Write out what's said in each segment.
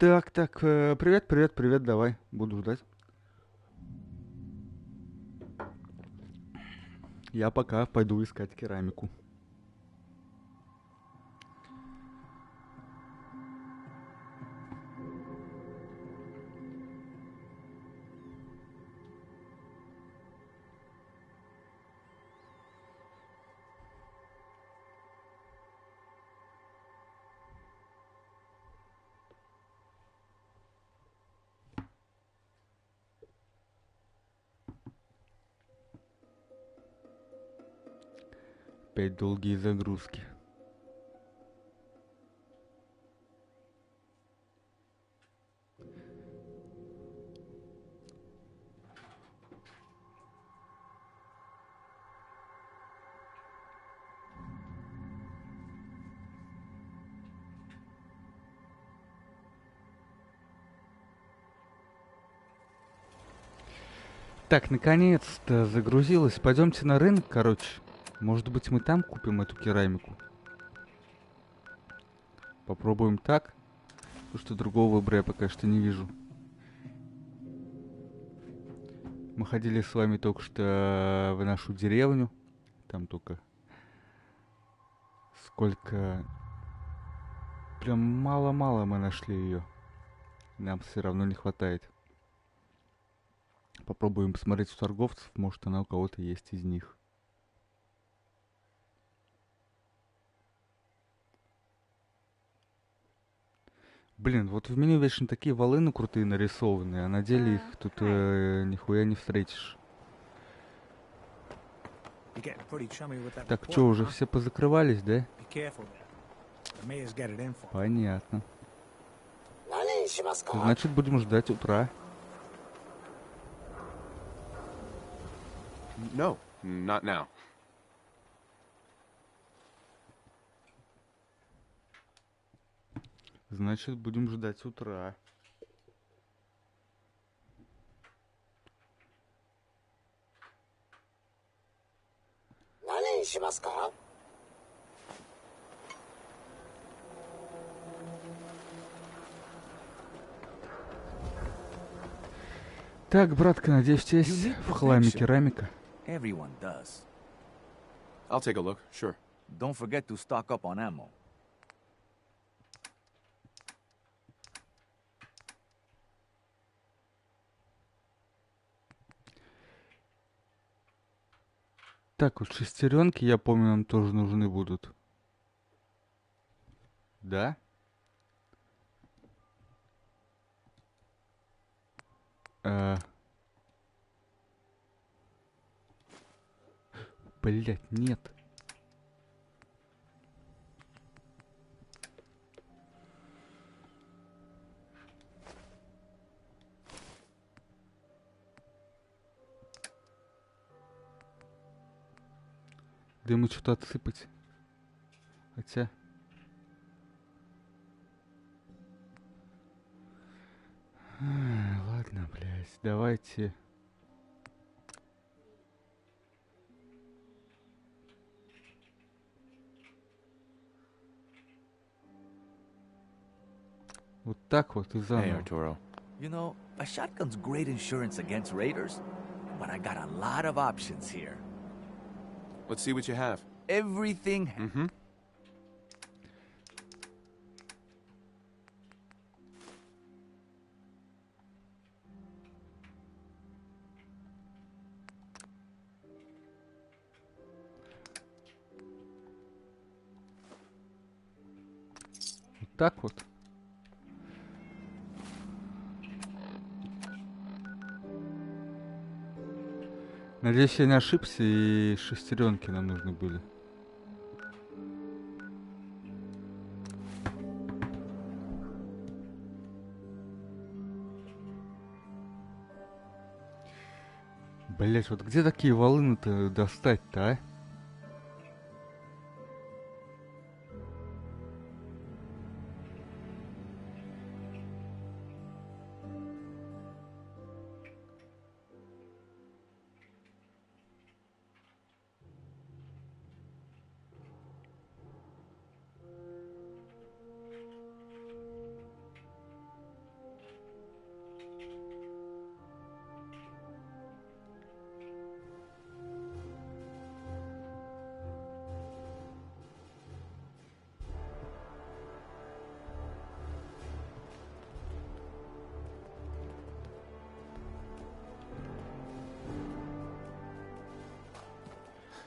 Так, привет, давай, буду ждать. Я пока пойду искать керамику. Опять долгие загрузки. Так, наконец-то загрузилась. Пойдемте на рынок, короче. Может быть, мы там купим эту керамику? Попробуем так. Потому что другого выбора я пока что не вижу. Мы ходили с вами только что в нашу деревню. Там только сколько... Прям мало-мало мы нашли ее. Нам все равно не хватает. Попробуем посмотреть у торговцев. Может, она у кого-то есть из них. Блин, вот в меню вечно такие волыны крутые нарисованные, а на деле их тут нихуя не встретишь. Так, что, уже все позакрывались, да? Понятно. Значит, будем ждать утра. No, not now. Значит, будем ждать утра. Так, братка, надеюсь, у тебя есть в хламе керамика? Everyone does. I'll take a look, sure. Don't forget to stock up on ammo. Так, вот шестеренки, я помню, нам тоже нужны будут. Да? Блять, нет. Да ему что-то отсыпать. Хотя... Ладно, блядь, давайте... Вот так вот и Hey, заново. Arturo. You know, a shotgun's great insurance against raiders, but I got a lot of options here. Let's see what you have. Everything. Mm-hmm. Вот так вот. Надеюсь, я не ошибся, и шестеренки нам нужны были. Блять, вот где такие волыны-то достать-то, а?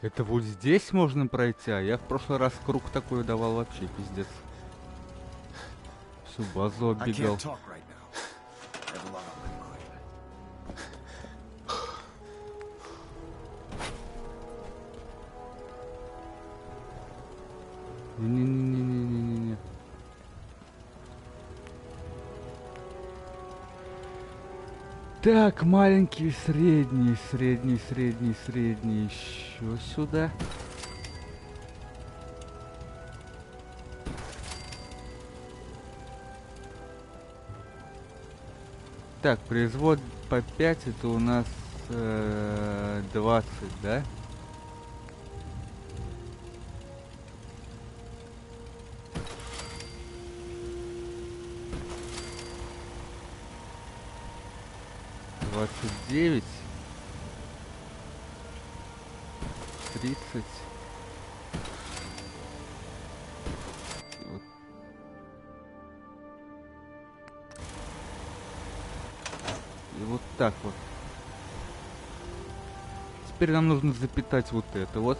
Это вот здесь можно пройти, а я в прошлый раз круг такой давал вообще пиздец. Всю базу I оббегал. can't talk right now. I have a lot on my mind. Не-не-не-не-не-не-не. Так, маленький, средний, средний, средний, средний. Еще сюда. Так, производ по 5 это у нас 20, да? $29, 30. Вот. И вот так вот. Теперь нам нужно запитать вот это вот.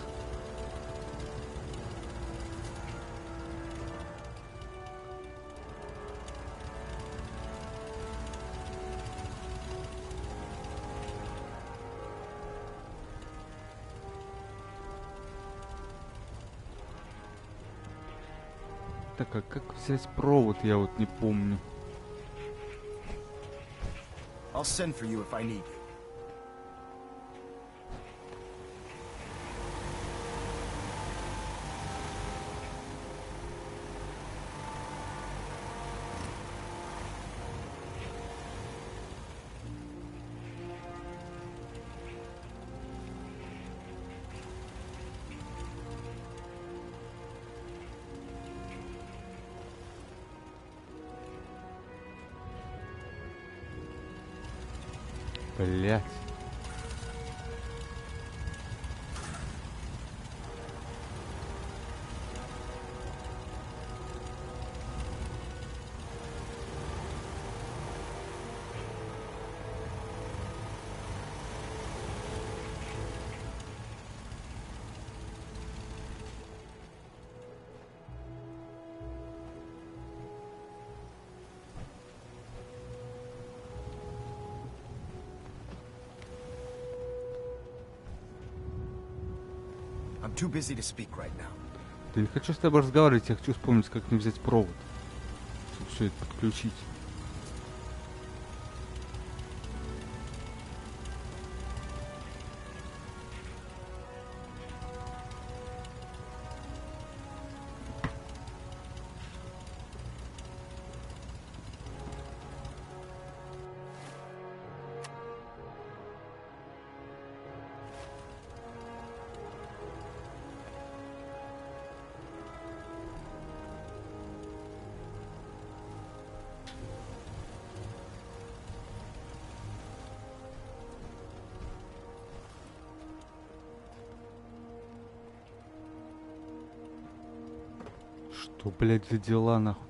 Так, а как взять провод, я вот не помню. I'll send for you if I need you. Блять. I'm too busy to speak right now. Да не хочу с тобой разговаривать, я хочу вспомнить, как мне взять провод. Чтобы все это подключить. Что, блядь, за дела, нахуй?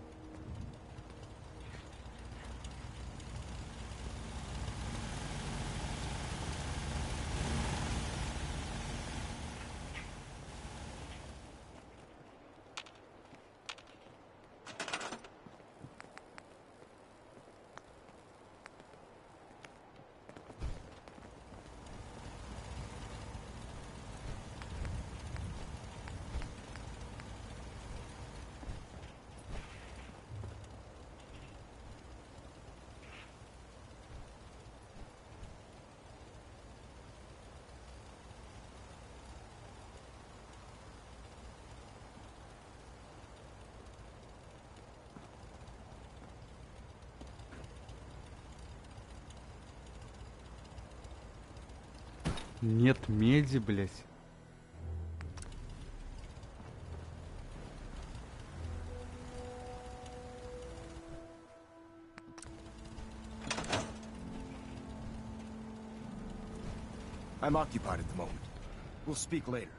Нет меди, блядь. I'm occupied at the moment. We'll speak later.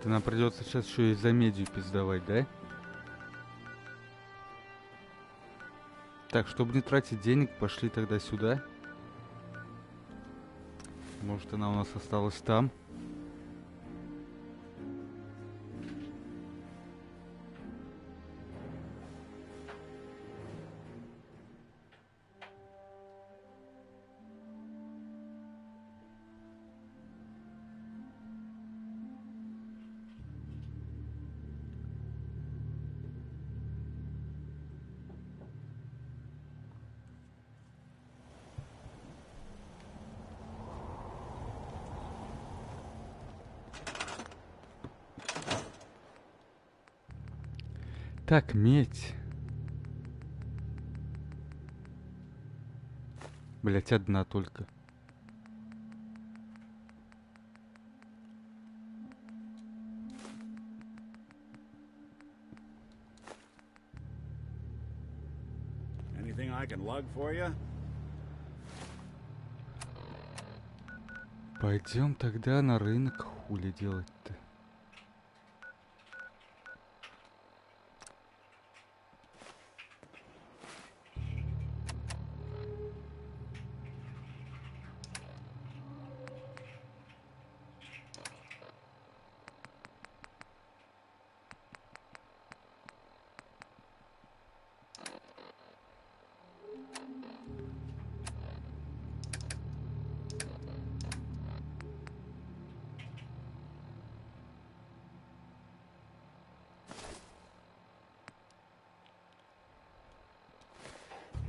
Это нам придется сейчас еще и за медью пиздовать, да? Так, чтобы не тратить денег, пошли тогда сюда. Может, она у нас осталась там. Так, медь. Блять, одна только. Anything I can lug for you? Пойдем тогда на рынок, хули делать-то.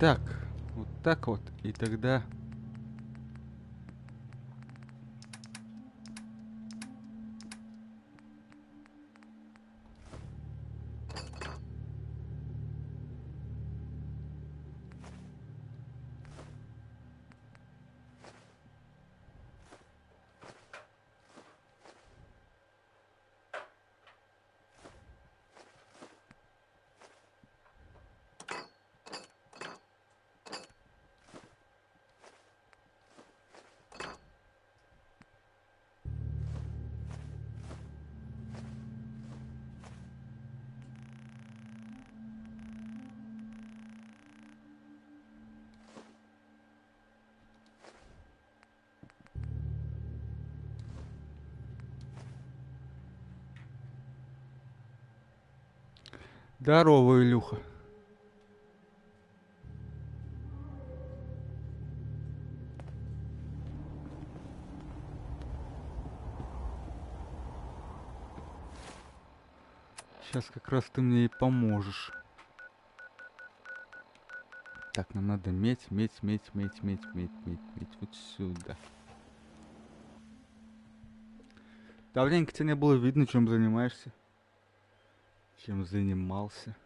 Так, вот так вот, и тогда... Здорово, Илюха. Сейчас как раз ты мне и поможешь. Так, нам надо медь. Вот сюда. Давненько тебя не было видно, чем занимаешься. Чем занимался.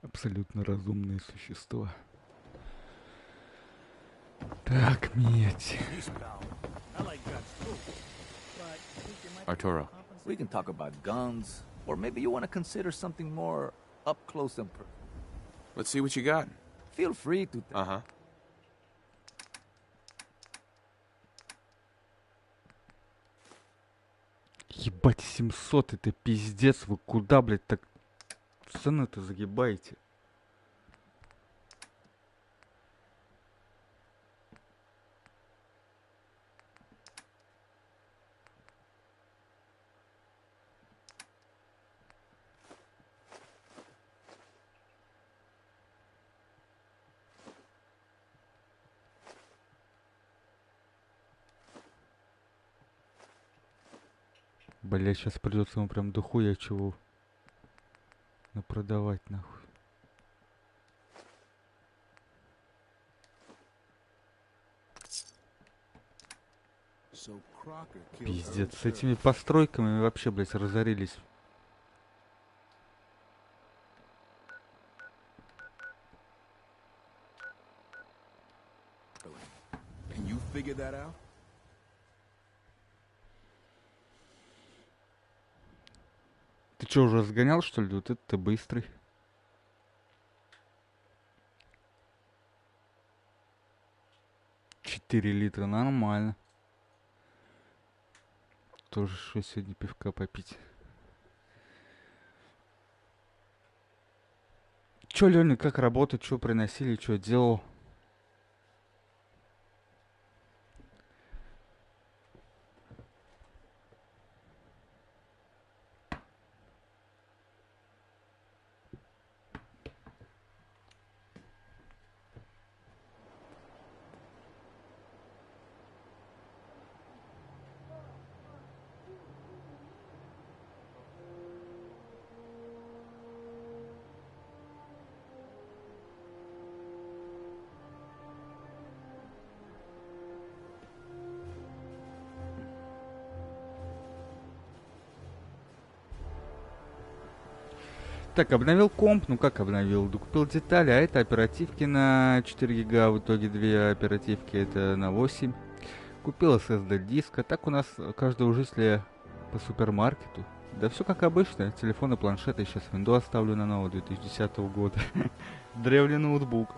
Абсолютно разумные существа. Так, медь. Arturo. We can talk about guns, or maybe you want to consider something more up close and Let's see what you got. feel free to. Uh-huh. Ебать, 700, это пиздец. Вы куда, блядь, так цены-то загибаете? Блять, сейчас придется ему прям дохуя чего напродавать, нахуй. Пиздец, с этими постройками вообще, блять, разорились. Can you figure that out? Ты чё, уже сгонял, что ли? Вот это ты быстрый. Четыре литра, нормально. Тоже что сегодня пивка попить. Чё, Лёня, как работать, чё приносили, чё делал? Так, обновил комп, ну как обновил? Докупил детали, а это оперативки на 4 гига, в итоге две оперативки это на 8. Купил SSD-диск, а так у нас каждого жителя по супермаркету. Да все как обычно, телефон и планшет, я сейчас Windows ставлю на новый 2010 года. Древний ноутбук.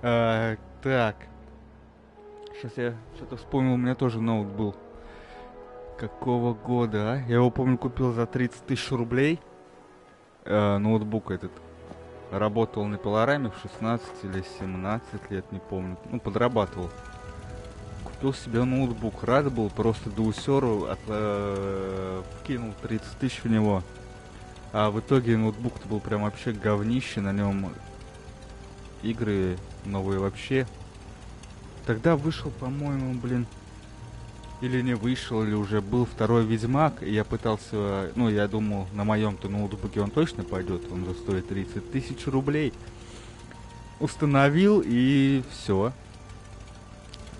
Так, сейчас я что-то вспомнил, у меня тоже ноут был. Какого года, а? Я его, помню, купил за 30 тысяч рублей. Ноутбук этот работал на пилораме в 16 или 17 лет, не помню. Ну, подрабатывал. Купил себе ноутбук. Рад был, просто до усеру вкинул 30 тысяч в него. А в итоге ноутбук-то был прям вообще говнище. На нем игры новые вообще. Тогда вышел, по-моему, блин... Или не вышел, или уже был второй Ведьмак, и я пытался, ну, я думал, на моем-то ноутбуке он точно пойдет, он же стоит 30 тысяч рублей. Установил, и все.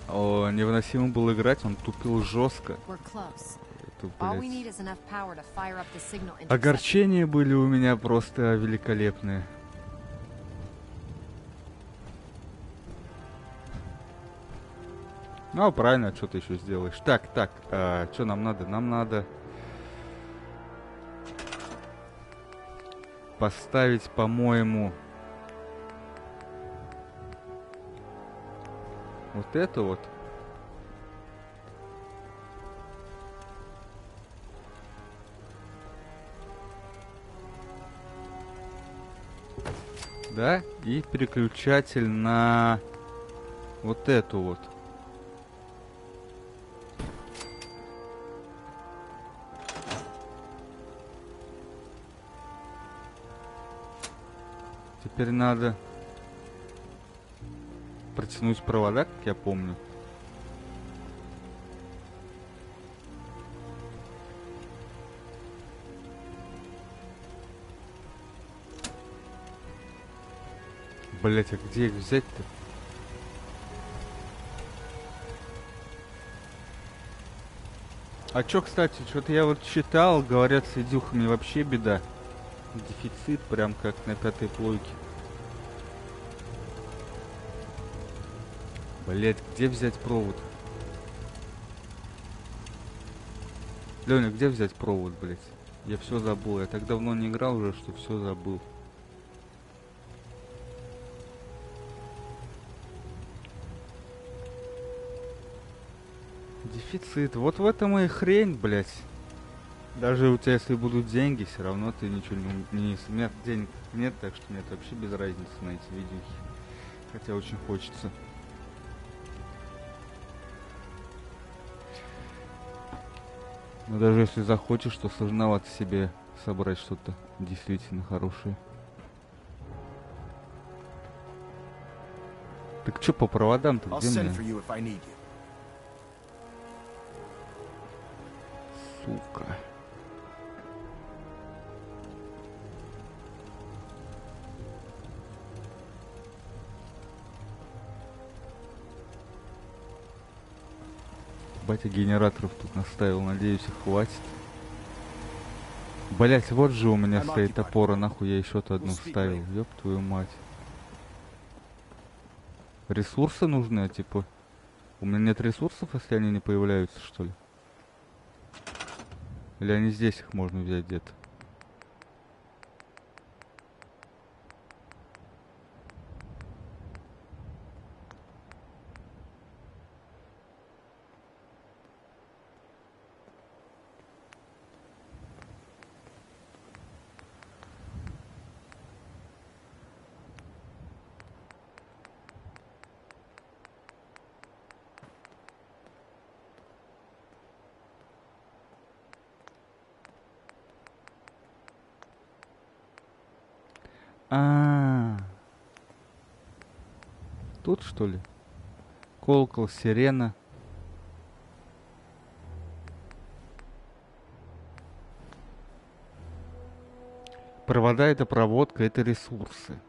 Невыносимо было играть, он тупил жестко. Это, блядь. Огорчения были у меня просто великолепные. Ну, правильно, что ты еще сделаешь. Так, что нам надо? Нам надо поставить, по-моему, вот это вот. Да, и переключатель на вот эту вот. Теперь надо протянуть провода, как я помню. Блять, а где их взять-то? А чё, кстати, что-то я вот читал, говорят, с идюхами вообще беда. Дефицит, прям как на пятой плойке. Блять, где взять провод? Леня, где взять провод, блять? Я все забыл. Я так давно не играл уже, что все забыл. Дефицит. Вот в этом и хрень, блять. Даже у тебя, если будут деньги, все равно ты ничего не нет, денег нет, так что нет, вообще без разницы на эти видюхи. Хотя очень хочется. Но даже если захочешь, то сложновато себе собрать что-то действительно хорошее. Так что по проводам-то где мне? Сука. Батя генераторов тут наставил, надеюсь, их хватит. Блять, вот же у меня стоит опора, нахуй я еще-то одну вставил, ёб твою мать. Ресурсы нужны, типа. У меня нет ресурсов, если они не появляются, что ли? Или они здесь их можно взять где-то? А, тут что ли? Колокол, сирена. Провода — это проводка, это ресурсы.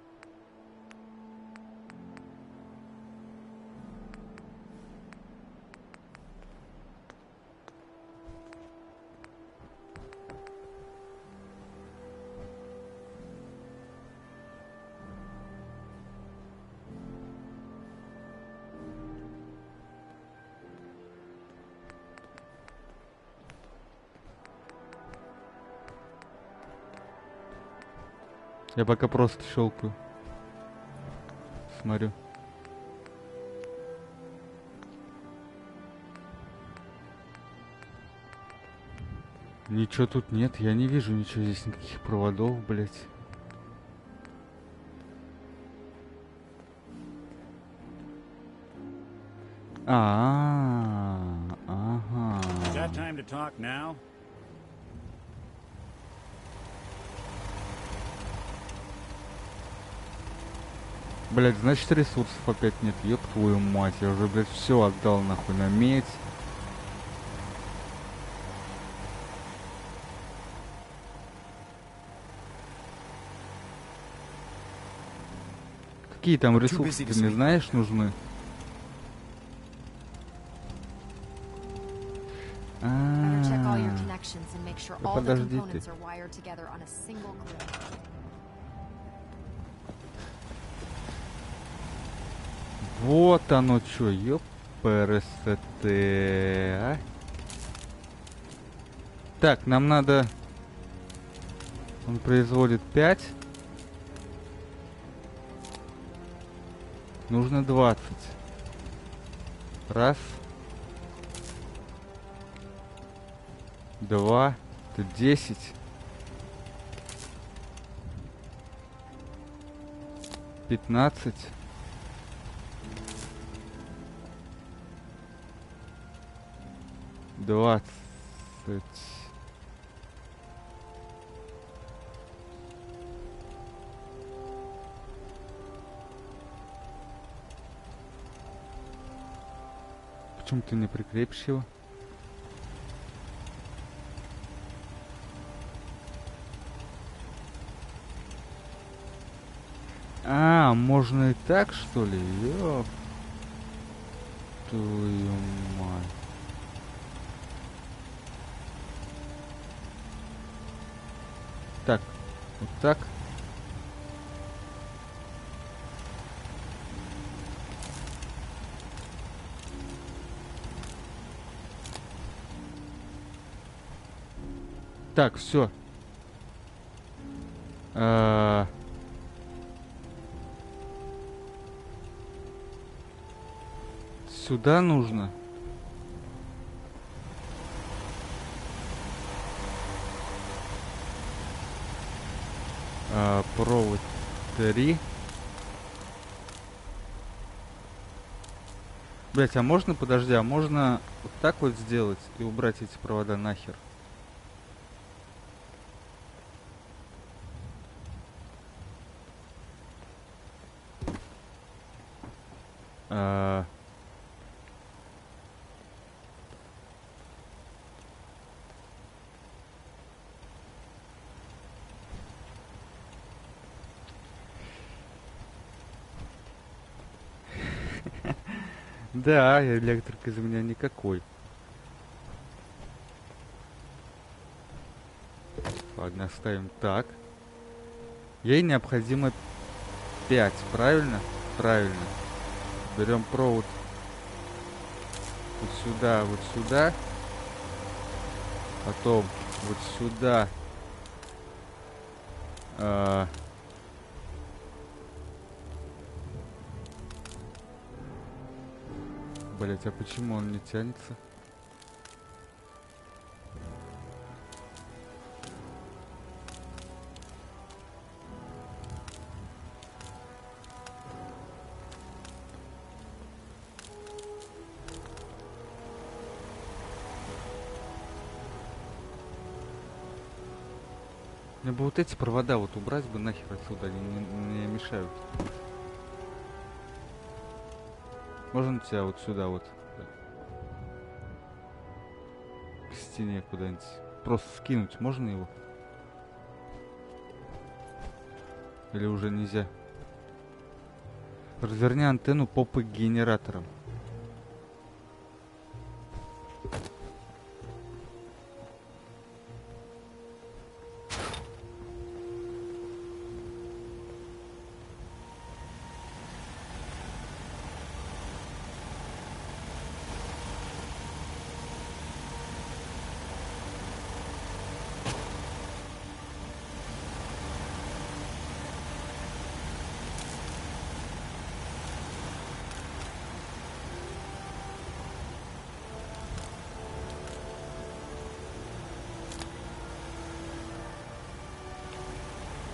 Я пока просто щелкаю. Смотрю. Ничего тут нет, я не вижу ничего здесь, никаких проводов, блять. Ага. Got time to talk now? Блять, значит ресурсов опять нет, ёб твою мать, я уже, блять, все отдал нахуй на медь. Какие там ресурсы, ты не знаешь, нужны? Подожди ты. Вот оно чё, ёпрст. А? Так, нам надо... Он производит 5. Нужно 20. Раз. 2. Это 10. 15. 20. Почему ты не прикрепишь его? А, можно и так, что ли? Ёп твою мать. Так, вот так. Так, все. Сюда нужно. Провод 3. Блять, а можно, подожди, а можно вот так вот сделать и убрать эти провода нахер? Да, электрик из меня никакой. Ладно, оставим так. Ей необходимо 5, правильно? Правильно. Берем провод вот сюда. Потом вот сюда. Блять, а почему он не тянется? Мне бы вот эти провода вот убрать бы нахер отсюда, они мне мешают. Можно тебя вот сюда вот к стене куда-нибудь просто скинуть, можно его? Или уже нельзя? Разверни антенну попы к генераторам.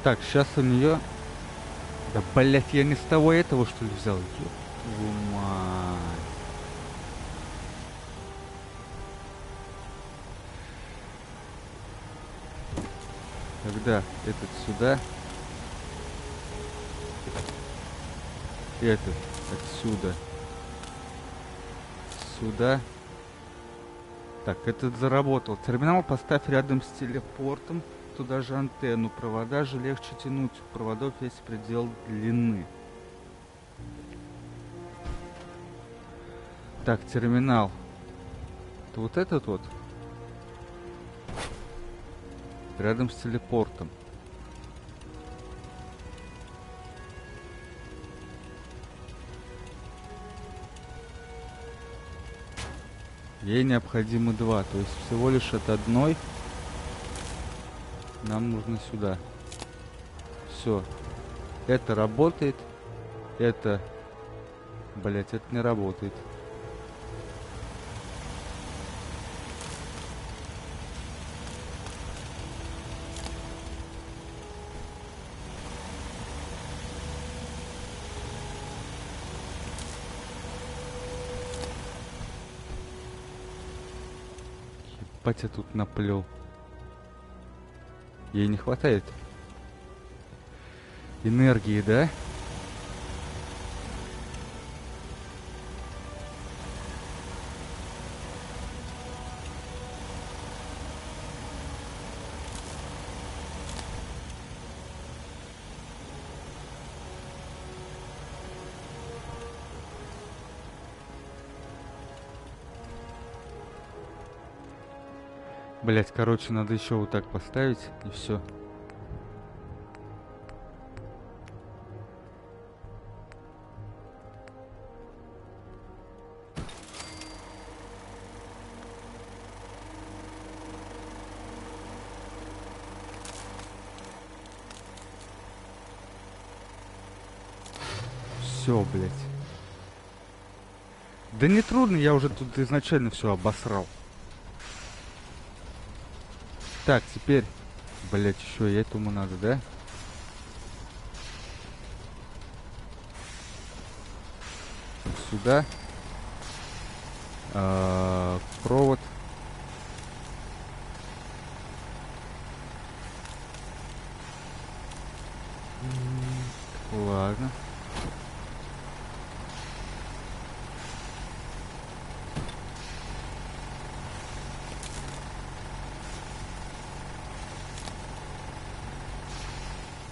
Так, сейчас у нее... Да, блять, я не с того этого, что ли, взял? Ёб твою мать. Тогда этот сюда. Этот отсюда. Сюда. Так, этот заработал. Терминал поставь рядом с телепортом. Туда же антенну. Провода же легче тянуть. У проводов есть предел длины. Так, терминал. Это вот этот вот. Рядом с телепортом. Ей необходимо 2. То есть всего лишь от одной. Нам нужно сюда. Все. Это работает. Это... Блять, это не работает. Ебать, я тут наплел. Ей не хватает энергии, да? Блять, короче, надо еще вот так поставить и все. Все, блять. Да не трудно, я уже тут изначально все обосрал. Так, теперь, блять, еще и этому надо, да? Сюда. Провод. Ладно.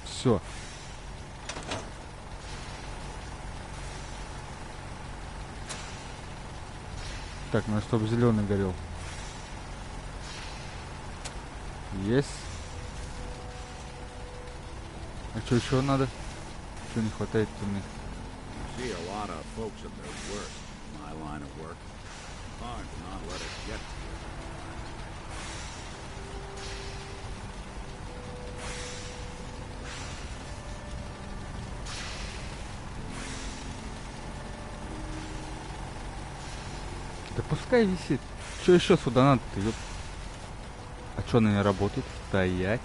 Все. Так, надо, чтобы зеленый горел. Есть. А что еще надо? Что не хватает-то мне? See a lot of folks at their worst in my line of work. Hard to not let it get to you. Да пускай висит. Что еще сюда надо-то, ёп? А что она не работает? Стоять.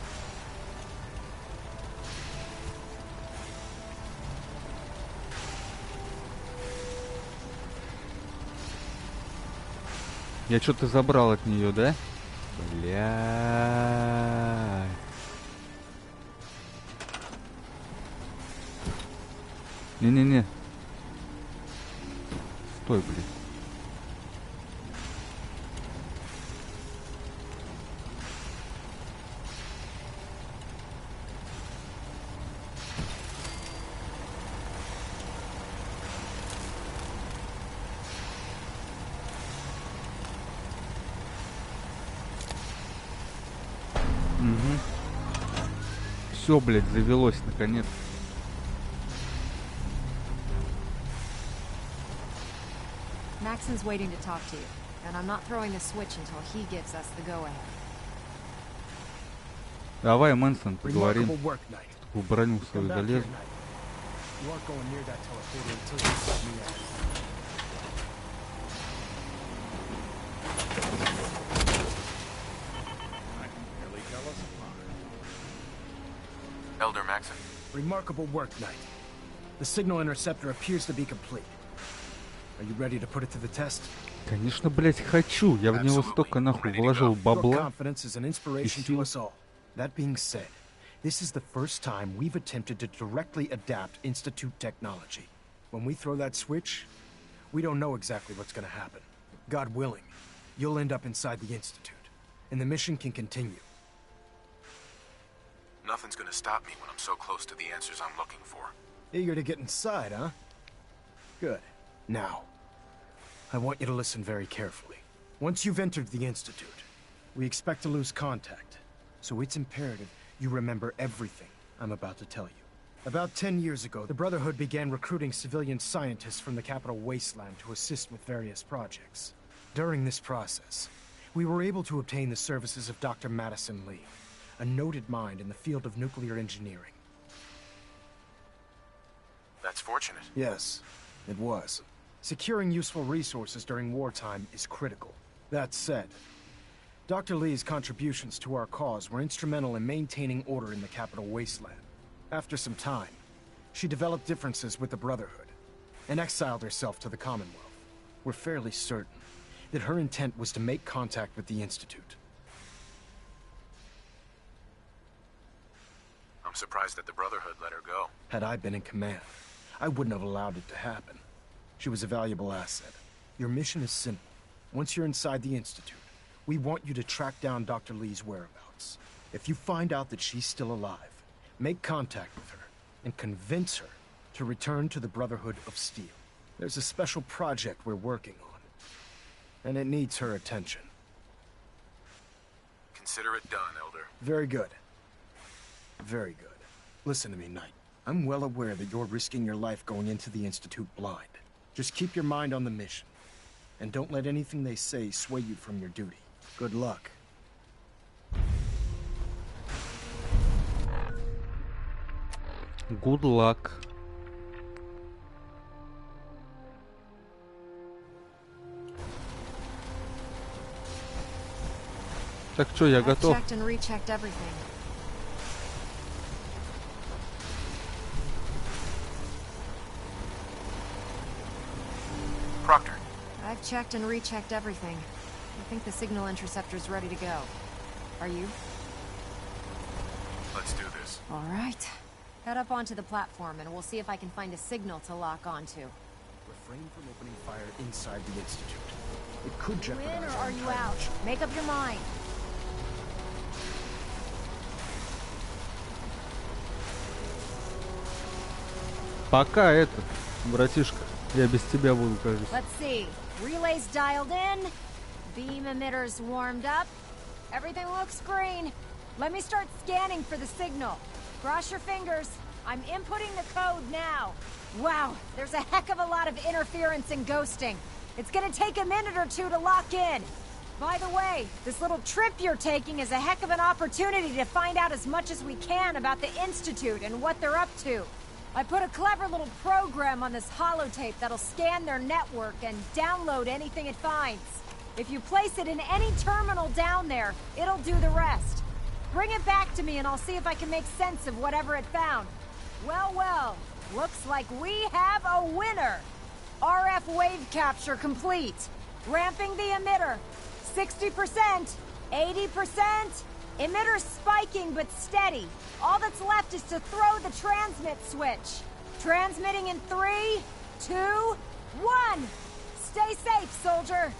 Я что-то забрал от нее, да? Бля. Не-не-не. Стой, блин. Все, блядь, завелось наконец. Maxon's waiting to talk to you, and I'm not throwing the switch until he gives us the go-ahead. Давай, Мэнсон, поговорим. Remarkable work, Knight. В броню Come свою back here, залез. Knight. You aren't going near that teleporter until you set me out. I can barely tell us apart. Elder Maxon. Remarkable work, Knight. The signal interceptor appears to be complete. Are you ready to put it to the test? Конечно, блядь, хочу. Я в него столько нахуй вложил Your бабла. confidence is an inspiration to us all. That being said, this is the first time we've attempted to directly adapt Institute technology. When we throw that switch, we don't know exactly what's gonna happen. God willing, you'll end up inside the Institute, and the mission can continue. Nothing's gonna stop me when I'm so close to the answers I'm looking for. Eager to get inside, huh? Good. Now, I want you to listen very carefully. Once you've entered the Institute, we expect to lose contact, so it's imperative you remember everything I'm about to tell you. About 10 years ago, the Brotherhood began recruiting civilian scientists from the capital wasteland to assist with various projects. During this process, we were able to obtain the services of Dr. Madison Lee, a noted mind in the field of nuclear engineering. That's fortunate. Yes, it was. Securing useful resources during wartime is critical. That said, Dr. Lee's contributions to our cause were instrumental in maintaining order in the capital wasteland. After some time, she developed differences with the Brotherhood and exiled herself to the Commonwealth. We're fairly certain that her intent was to make contact with the Institute. I'm surprised that the Brotherhood let her go. Had I been in command, I wouldn't have allowed it to happen. She was a valuable asset. Your mission is simple. Once you're inside the Institute, we want you to track down Dr. Lee's whereabouts. If you find out that she's still alive, make contact with her and convince her to return to the Brotherhood of Steel. There's a special project we're working on, and it needs her attention. Consider it done, Elder. Very good. Very good. Listen to me, Knight. I'm well aware that you're risking your life going into the Institute blind. Just keep your mind on the mission, and don't let anything they say sway you from your duty. Good luck. Good luck. Так что, я I've готов. checked and rechecked everything. Proctor. I've checked and rechecked everything. I think the signal interceptor's ready to go. Are you? Let's do this. All right. Head up onto the platform and we'll see if I can find a signal to lock onto. Refrain from opening fire inside the Institute. It could You jeopardize in or our are you entire out? mission. Make up your mind. Пока этот, братишка, я без тебя буду, кажется. Let's see. Relays dialed in. Beam emitters warmed up. Everything looks green. Let me start scanning for the signal. Cross your fingers. I'm inputting the code now. Wow, there's a heck of a lot of interference and ghosting. It's gonna take a minute or two to lock in. By the way, this little trip you're taking is a heck of an opportunity to find out as much as we can about the Institute and what they're up to. I put a clever little program on this holotape that'll scan their network and download anything it finds. If you place it in any terminal down there, it'll do the rest. Bring it back to me and I'll see if I can make sense of whatever it found. Well, well, looks like we have a winner. RF wave capture complete. Ramping the emitter. 60%, 80%. Emitter spiking but steady. All that's left is to throw the transmit switch. Transmitting in 3, 2, 1. Stay safe, soldier.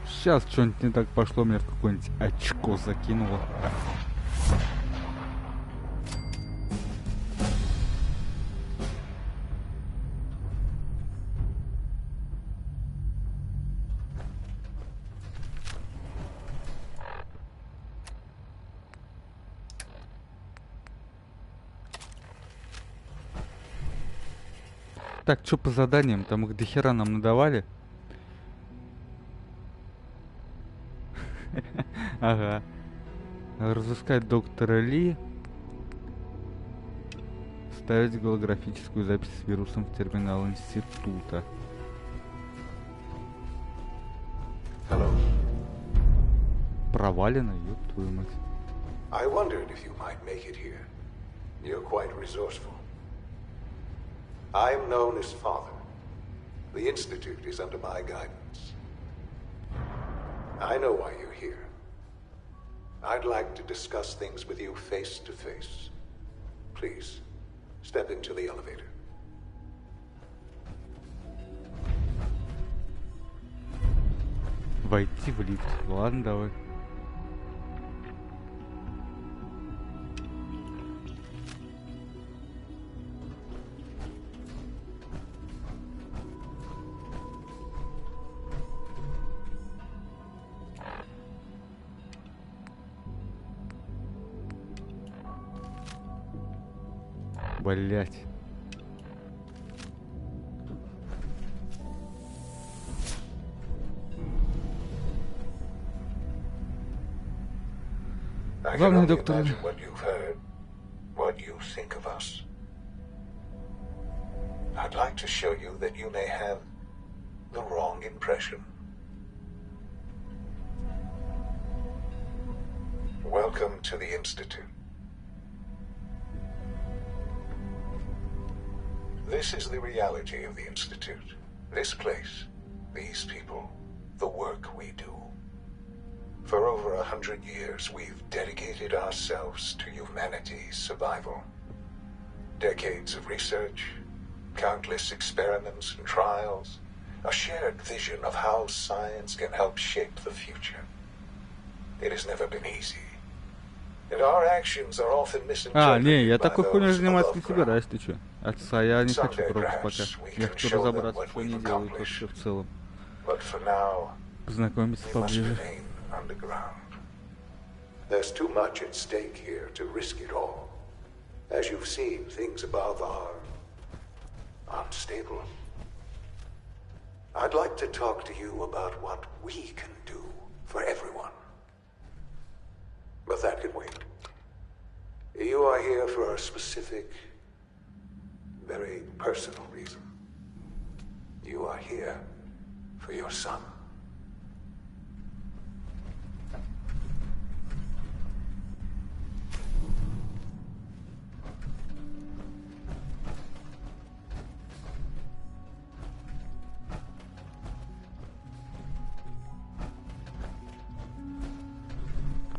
Сейчас что-нибудь не так пошло, мне в какое-нибудь очко закинуло. Так, что по заданиям? Там их дохера нам надавали. Ага. Разыскать доктора Ли. Ставить голографическую запись с вирусом в терминал института. Провалено, ёб твою мать. I wondered if you might make it here. You're quite resourceful. I'm known as Father. The Institute is under my guidance. I know why you're here. I'd like to discuss things with you face to face. Please, step into the elevator. Войти в лифт. Ладно, давай. Блять. Главный доктор. I'd like to show you that you may have the wrong impression. Welcome to the Institute. This is the reality of the Institute. This place, these people, the work we do. For over 100 years, we've dedicated ourselves to humanity's survival. Decades of research, countless experiments and trials, a shared vision of how science can help shape the future. It has never been easy. And our actions are often misinterpreted Не, я by такой хуйней those заниматься above не ground. собираюсь, ты чё? Отца я не хочу Someday, пробовать perhaps, пока. we Я can хочу show them разобраться, what что we've они делают accomplished. вообще в целом. But for now, Познакомиться we must поближе. remain underground. There's too much at stake here to risk it all. As you've seen, things above are unstable. I'd like to talk to you about what we can do for everyone. But that can wait. You are here for a specific, very personal reason. You are here for your son.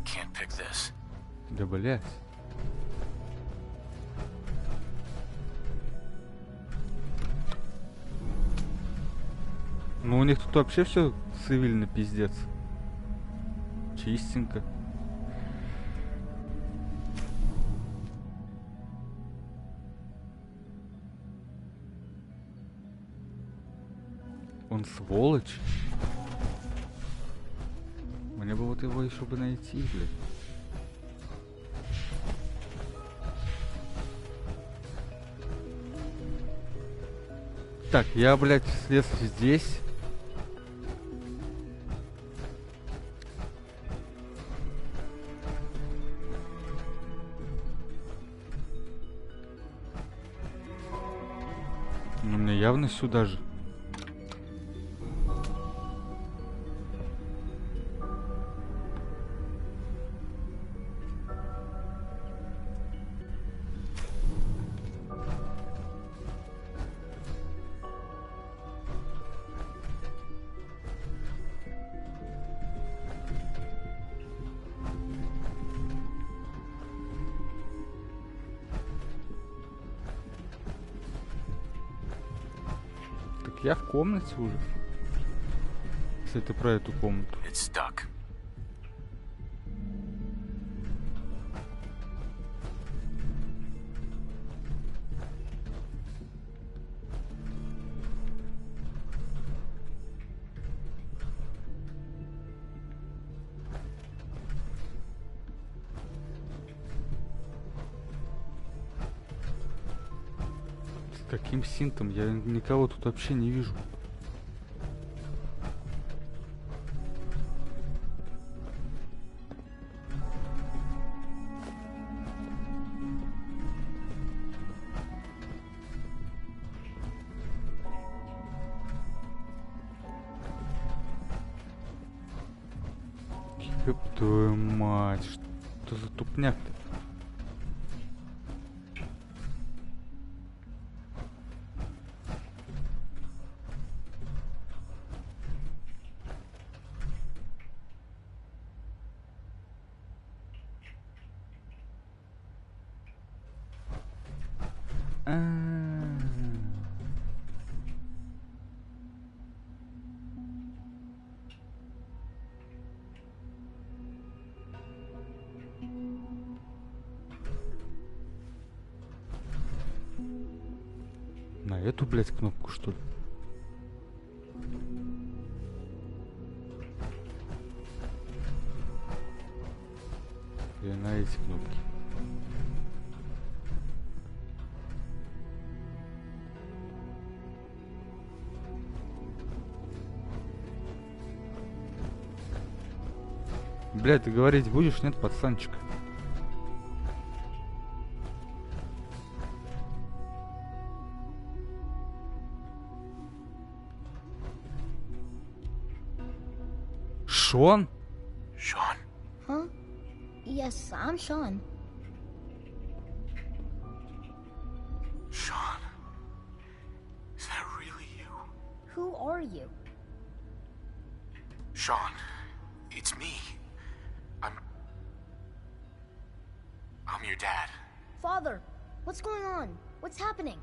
Can't pick this. Да блять. Ну у них тут вообще все цивильно пиздец. Чистенько. Он сволочь. Мне бы вот его еще бы найти, блядь. Так, я, блядь, слез здесь. Ну, мне явно сюда же. Так я в комнате уже. Если ты про эту комнату. It's stuck. С каким синтом? Я никого тут вообще не вижу. Ёб твою мать, что за тупняк-то? На эту, блядь, кнопку, что ли? Или на эти кнопки? Блядь, ты говорить будешь, нет, пацанчик? Шон? Sean? Huh? Yes, I'm Sean. Sean? Is that really you? Who are you? Sean, it's me. I'm your dad. Father, what's going on? What's happening?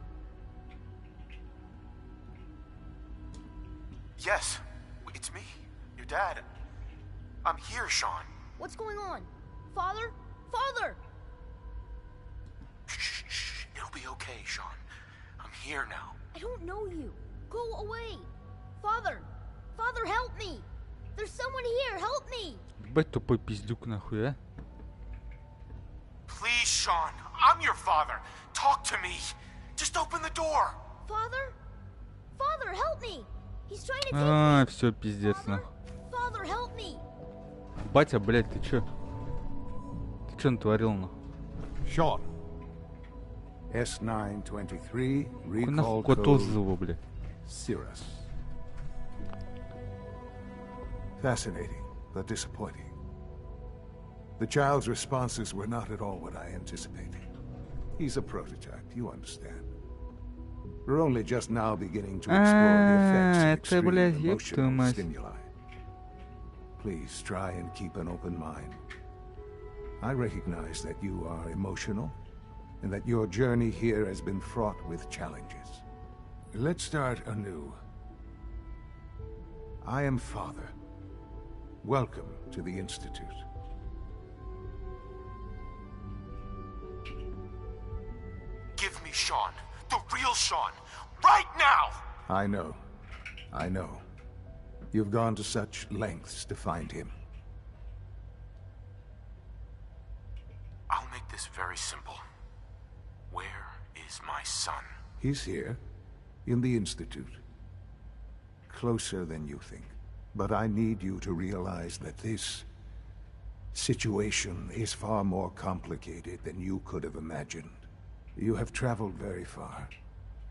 Yes, it's me, your dad. I'm here, Sean. What's going on? Father? Father! Shh. It'll be okay, Sean. I'm here now. I don't know you. Go away. Father! Father, help me! There's someone here, help me! Ебать тупой пиздюк нахуй, а? Please, Sean. I'm your father. Talk to me. Just open the door. Father? Father, help me! He's trying to take А, me! все, пиздец, Father? нахуй. Father, help me! Батя, блядь, ты чё? Ты чё натворил, нахуй? Sean. S923, Какой recall нахуй код code отзыва, блядь? Cirrus. Fascinating, but disappointing. The child's responses were not at all what I anticipated. He's a prototype, you understand. We're only just now beginning to explore the effects of это, блядь, extreme ёб твою emotional мать. stimuli. Please try and keep an open mind. I recognize that you are emotional, and that your journey here has been fraught with challenges. Let's start anew. I am Father. Welcome to the Institute. Give me Sean. The real Sean. Right now! I know. You've gone to such lengths to find him. I'll make this very simple. Where is my son? He's here, in the Institute. Closer than you think. But I need you to realize that this situation is far more complicated than you could have imagined. You have traveled very far,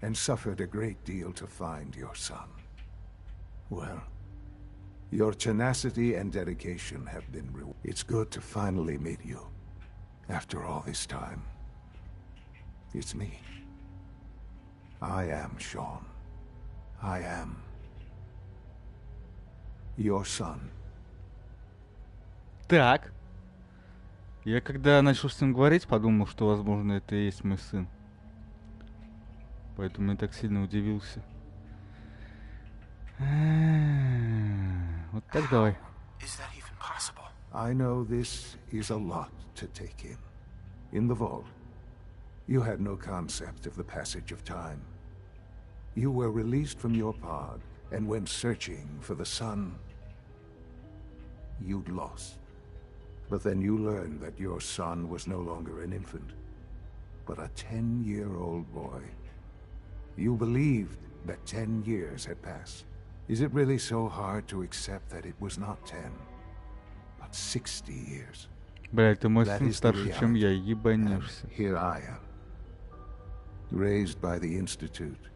and suffered a great deal to find your son. Well, your tenacity and dedication have been rewarded. It's good to finally meet you, after all this time. It's me. I am Sean. I am your son. Так. Я когда начал с ним говорить, подумал, что, возможно, это и есть мой сын. Поэтому я так сильно удивился. Вот так давай. Is that even possible? I know this is a lot to take in. In the vault, you had no concept of the passage of time. You were released from your pod and went searching for the son you'd lost. But then you learned that your son was no longer an infant, but a 10-year-old boy. You believed that 10 years had passed. Is it really so hard to accept that it was not 10, but 60 years? Блядь, ты мой That сын is the старше, чем я, reality. ебанешься. And here I am, raised by the Institute,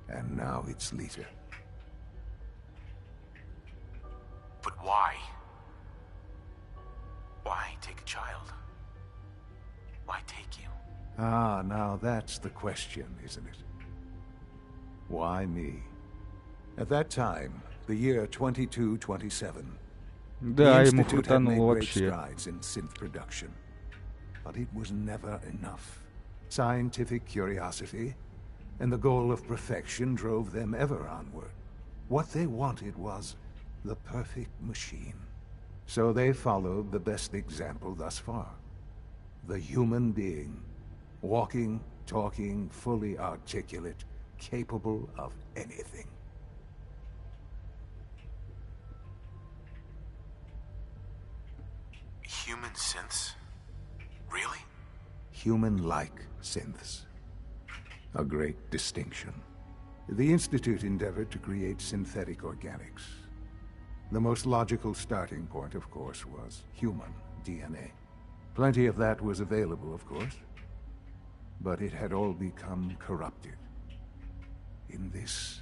and now its leader. But why? Why take a child? Why take you? Ah, now that's the question, isn't it? Why me? At that time, the year 2227, Да, the ему Institute had made крутануло great вообще. strides in synth production. But it was never enough. Scientific curiosity and the goal of perfection drove them ever onward. What they wanted was the perfect machine. So they followed the best example thus far. The human being. Walking, talking, fully articulate, capable of anything. Human synths? Really? Human-like synths. A great distinction. The Institute endeavored to create synthetic organics. The most logical starting point, of course, was human DNA. Plenty of that was available, of course. But it had all become corrupted. In this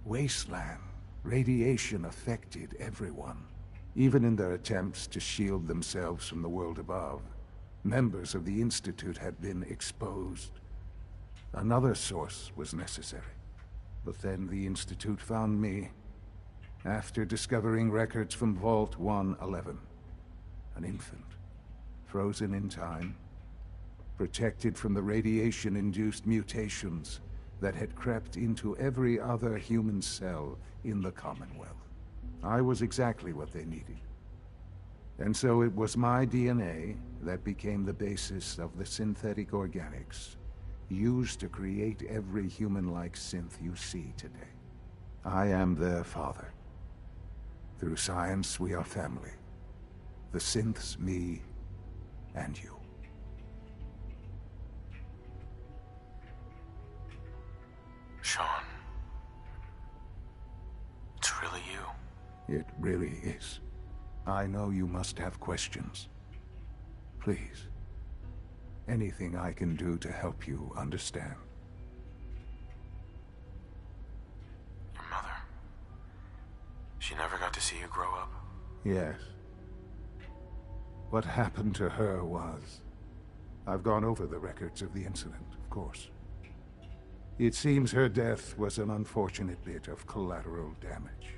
wasteland, radiation affected everyone. Even in their attempts to shield themselves from the world above, members of the Institute had been exposed. Another source was necessary. But then the Institute found me, after discovering records from Vault 111. An infant, frozen in time, protected from the radiation-induced mutations that had crept into every other human cell in the Commonwealth. I was exactly what they needed. And so it was my DNA that became the basis of the synthetic organics used to create every human-like synth you see today. I am their father. Through science, we are family. The synths, me, and you. Sean. It's really you. It really is. I know you must have questions. Please. Anything I can do to help you understand. Your mother. She never got to see you grow up. Yes. What happened to her was... I've gone over the records of the incident, of course. It seems her death was an unfortunate bit of collateral damage.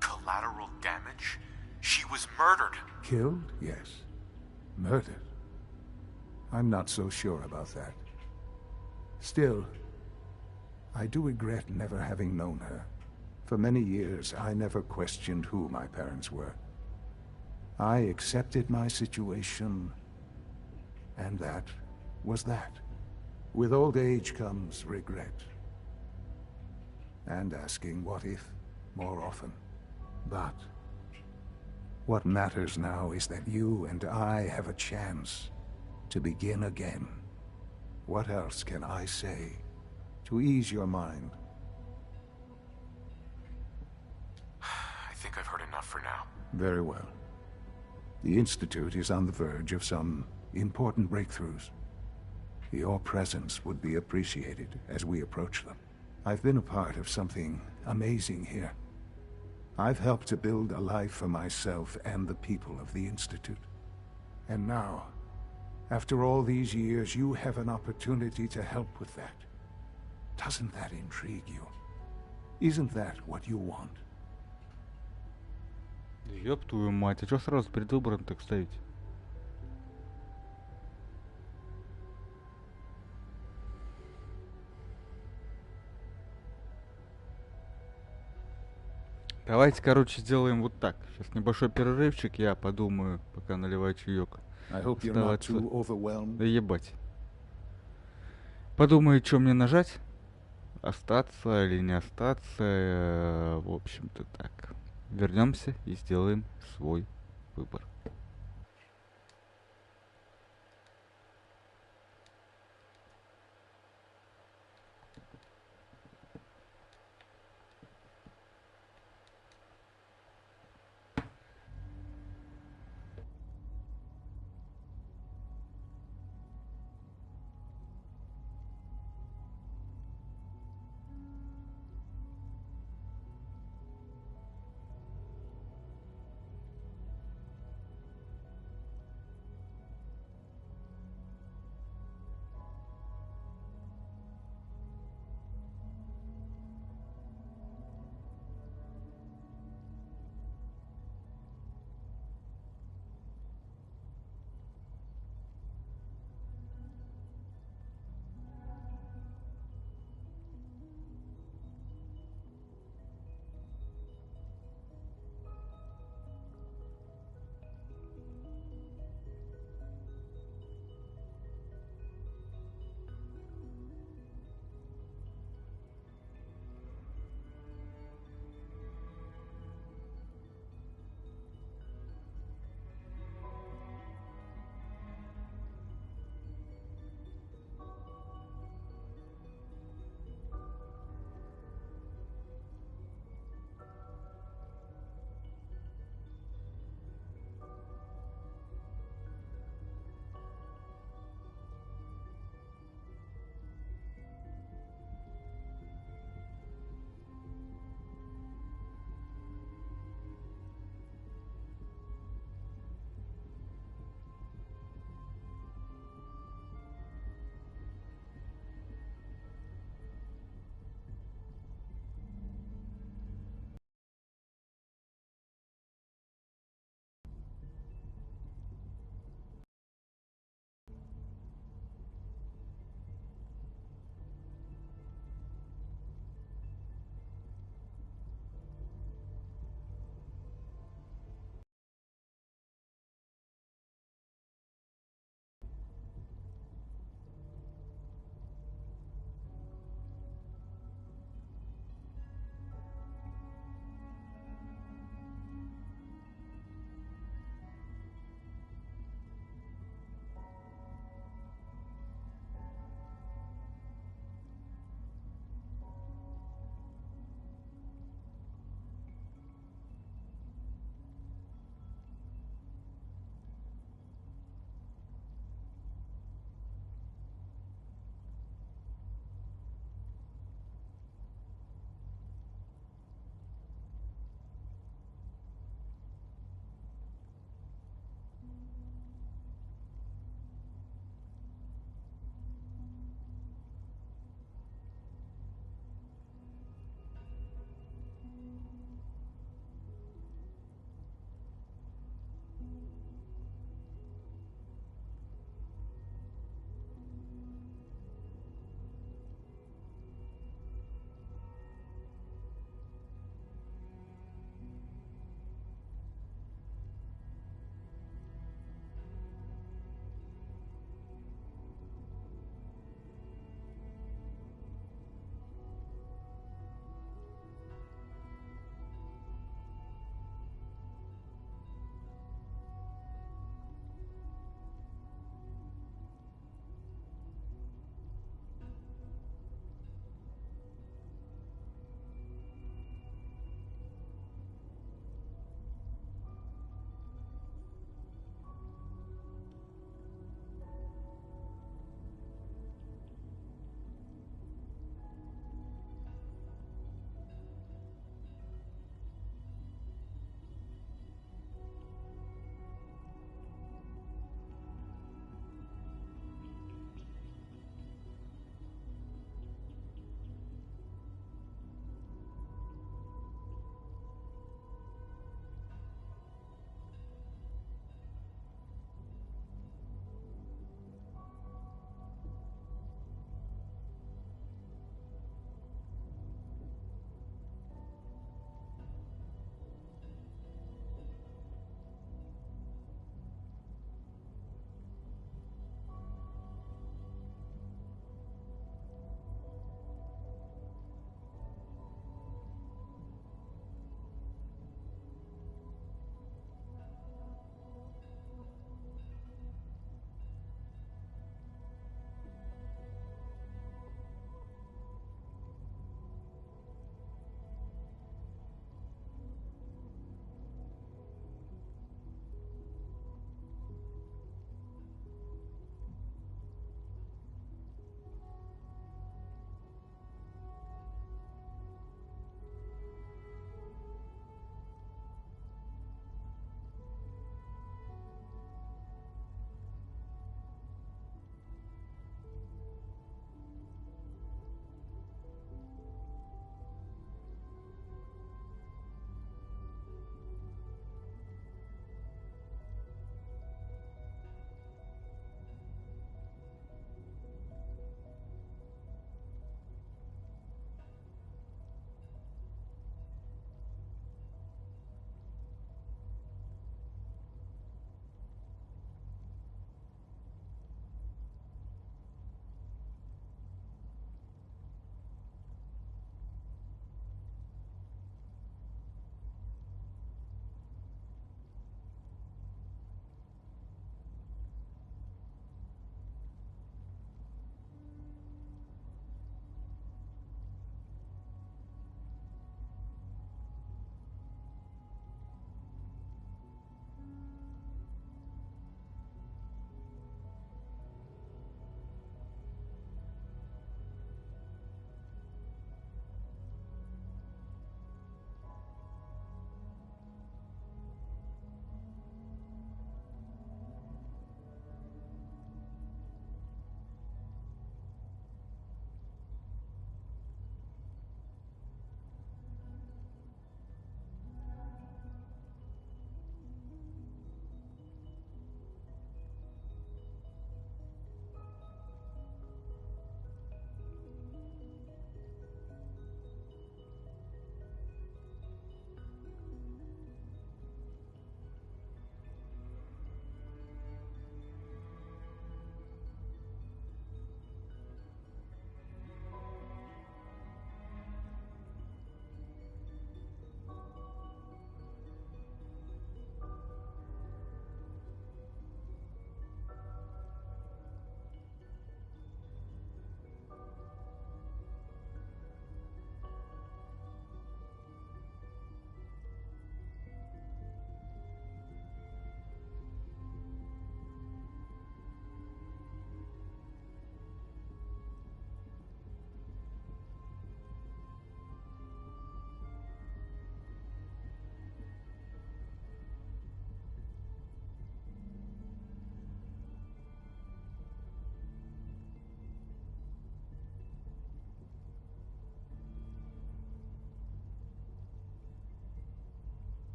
Collateral damage? She was murdered. Killed? Yes. Murdered? I'm not so sure about that. Still, I do regret never having known her. For many years, I never questioned who my parents were. I accepted my situation, and that was that. With old age comes regret. And asking what if more often. But what matters now is that you and I have a chance to begin again. What else can I say to ease your mind? I think I've heard enough for now. Very well. The Institute is on the verge of some important breakthroughs. Your presence would be appreciated as we approach them. I've been a part of something amazing here. I've helped to build a life for myself and the people of the Institute. And now, after all these years, you have an opportunity to help with that. Doesn't that intrigue you? Isn't that what you want? Ёб твою мать, а чё сразу перед выбором так ставить? Давайте, короче, сделаем вот так. Сейчас небольшой перерывчик, я подумаю, пока наливаю чаек. I hope you're not too overwhelmed. Да ебать. Подумаю, что мне нажать. Остаться или не остаться. В общем-то так. Вернемся и сделаем свой выбор.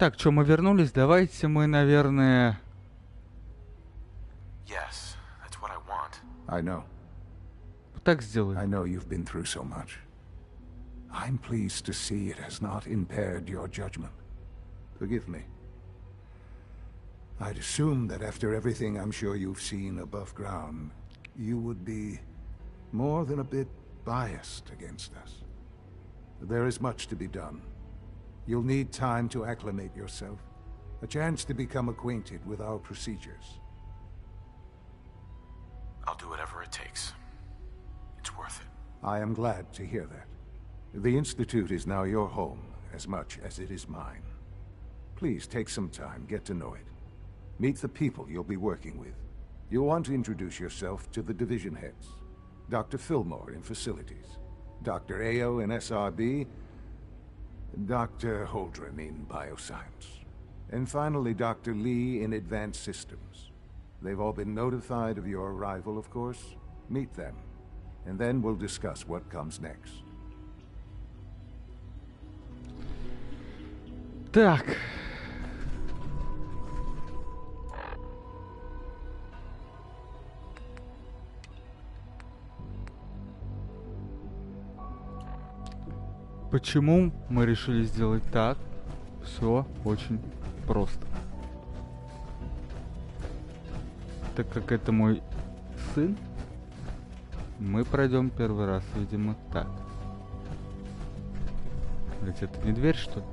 Так, что, мы вернулись? Давайте мы, наверное... Yes, that's what I want. I know. Так сделаем. I know you've been through so much. I'm pleased to see it has not impaired your judgment. Forgive me. I'd assume that after everything I'm sure you've seen above ground, you would be more than a bit biased against us. There is much to be done. You'll need time to acclimate yourself, a chance to become acquainted with our procedures. I'll do whatever it takes. It's worth it. I am glad to hear that. The Institute is now your home as much as it is mine. Please take some time, get to know it. Meet the people you'll be working with. You'll want to introduce yourself to the division heads. Dr. Fillmore in Facilities, Dr. Ao in SRB, Dr. Holdren in Bioscience, and finally Dr. Lee in Advanced Systems. They've all been notified of your arrival, of course. Meet them, and then we'll discuss what comes next. Так. Почему мы решили сделать так? Все очень просто. Так как это мой сын, мы пройдем первый раз, видимо, так. Ведь это не дверь, что ли?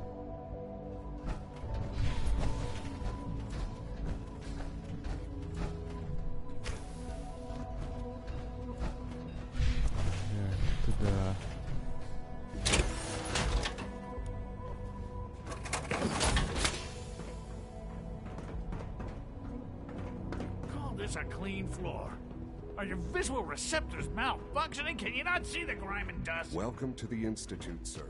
Да. Call this a clean floor. Are your visual receptors malfunctioning? Can you not see the grime and dust? Welcome to the Institute, sir.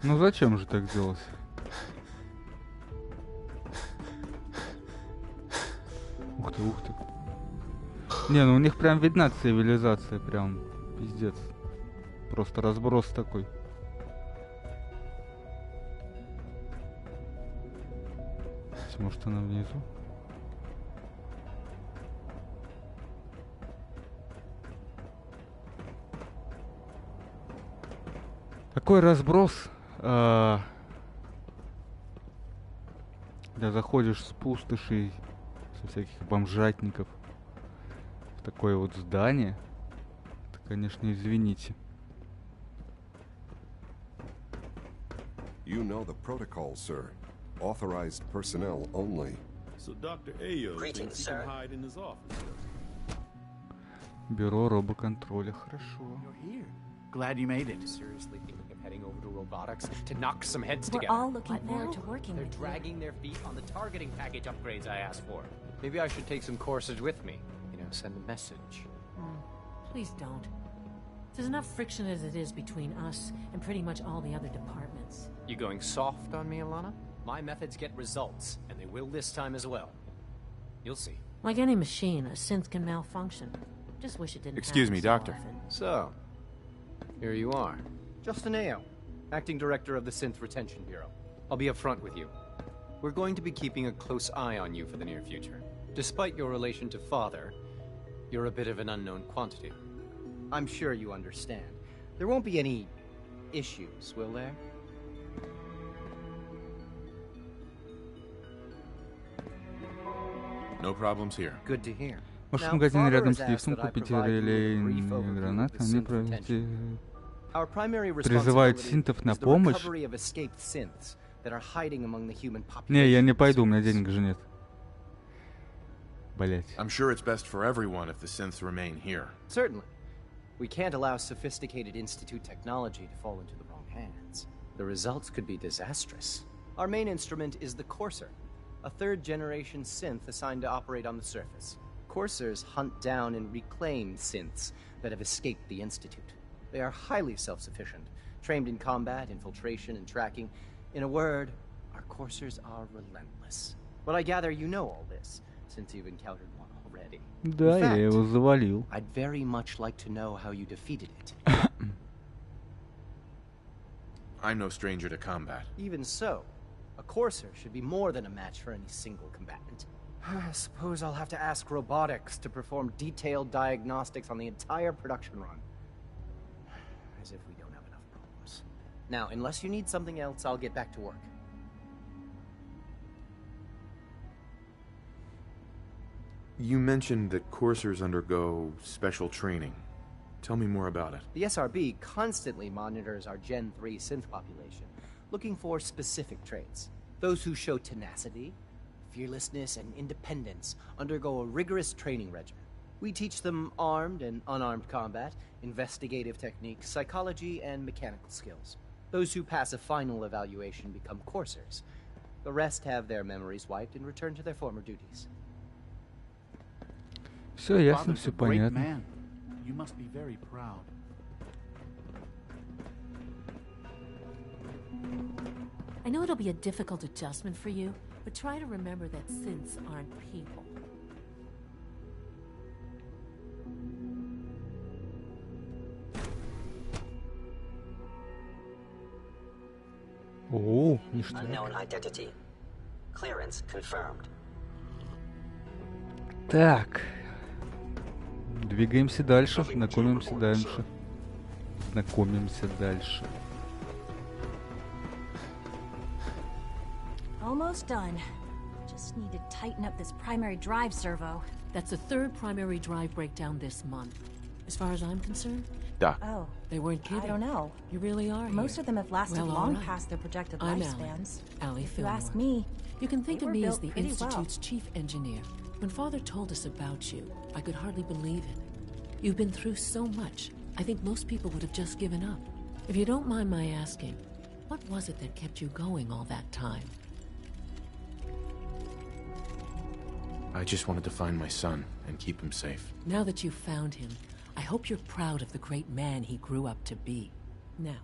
Ну зачем же так делать? Ух ты, ух ты. Не, ну у них прям видна цивилизация, прям пиздец. Просто разброс такой. Может она внизу? Такой разброс. Когда заходишь с пустошей, со всяких бомжатников в такое вот здание, это, конечно, извините. You know the protocol, sir. Authorized personnel only. So Dr. Ao thinks he can hide in his office. Бюро робоконтроля, хорошо. You're here. Glad you made it. Seriously thinking of heading over to robotics to knock some heads We're together. all looking forward to working They're with you. dragging their feet on the targeting package upgrades I asked for. Maybe I should take some courses with me. You know, send a message. Please don't. There's enough friction as it is between us and pretty much all the other departments. You going soft on me, Alana? My methods get results, and they will this time as well. You'll see. Like any machine, a synth can malfunction. Just wish it didn't Excuse me, happen so Doctor. often. So, here you are. Justin Ao, Acting Director of the Synth Retention Bureau. I'll be upfront with you. We're going to be keeping a close eye on you for the near future. Despite your relation to Father, you're a bit of an unknown quantity. I'm sure you understand. There won't be any issues, will there? No problems here. Good to hear. Может, в Now, магазине Father рядом has с asked лифтом that I купить provide you with a релейные brief overview of гранаты, the они synth retention. Our primary призывают responsibility синтов на is the помощь. recovery of escaped synths that are hiding among the human Не, я не population. пойду, у меня денег же нет. Блять. I'm sure it's best for everyone if the synths remain here. Certainly. We can't allow sophisticated Institute technology to fall into the wrong hands. The results could be disastrous. Our main instrument is the Courser, a third-generation synth assigned to operate on the surface. Coursers hunt down and reclaim synths that have escaped the Institute. They are highly self-sufficient, trained in combat, infiltration, and tracking. In a word, our Coursers are relentless. But I gather you know all this, since you've encountered one already. Да, я его завалил. I'd very much like to know how you defeated it. I'm no stranger to combat. Even so, a courser should be more than a match for any single combatant. I suppose I'll have to ask robotics to perform detailed diagnostics on the entire production run. As if we don't have enough problems. Now, unless you need something else, I'll get back to work. You mentioned that coursers undergo special training. Tell me more about it. The SRB constantly monitors our Gen 3 synth population, looking for specific traits. Those who show tenacity, fearlessness, and independence undergo a rigorous training regimen. We teach them armed and unarmed combat, investigative techniques, psychology, and mechanical skills. Those who pass a final evaluation become coursers. The rest have their memories wiped and return to their former duties. Все ясно, все понятно. Man. You must be very proud. I know it'll be a difficult adjustment for you, but try to remember that synths aren't people. О, ништяк. Unknown identity. Clearance confirmed. Так. Двигаемся дальше, знакомимся дальше. Знакомимся дальше. Almost done. Just need to tighten up this primary drive servo. That's the third primary drive breakdown this month. As far as I'm concerned, Da. Oh, they weren't kidding. I don't know. You really are. Most here. of them have lasted Well, long all right. past their projected I'm lifespans. Allie If you Fillmore. ask me, You can think they of were me as built the pretty Institute's chief engineer. When Father told us about you, I could hardly believe it. You've been through so much. I think most people would have just given up. If you don't mind my asking, what was it that kept you going all that time? I just wanted to find my son and keep him safe. Now that you've found him, I hope you're proud of the great man he grew up to be. Now,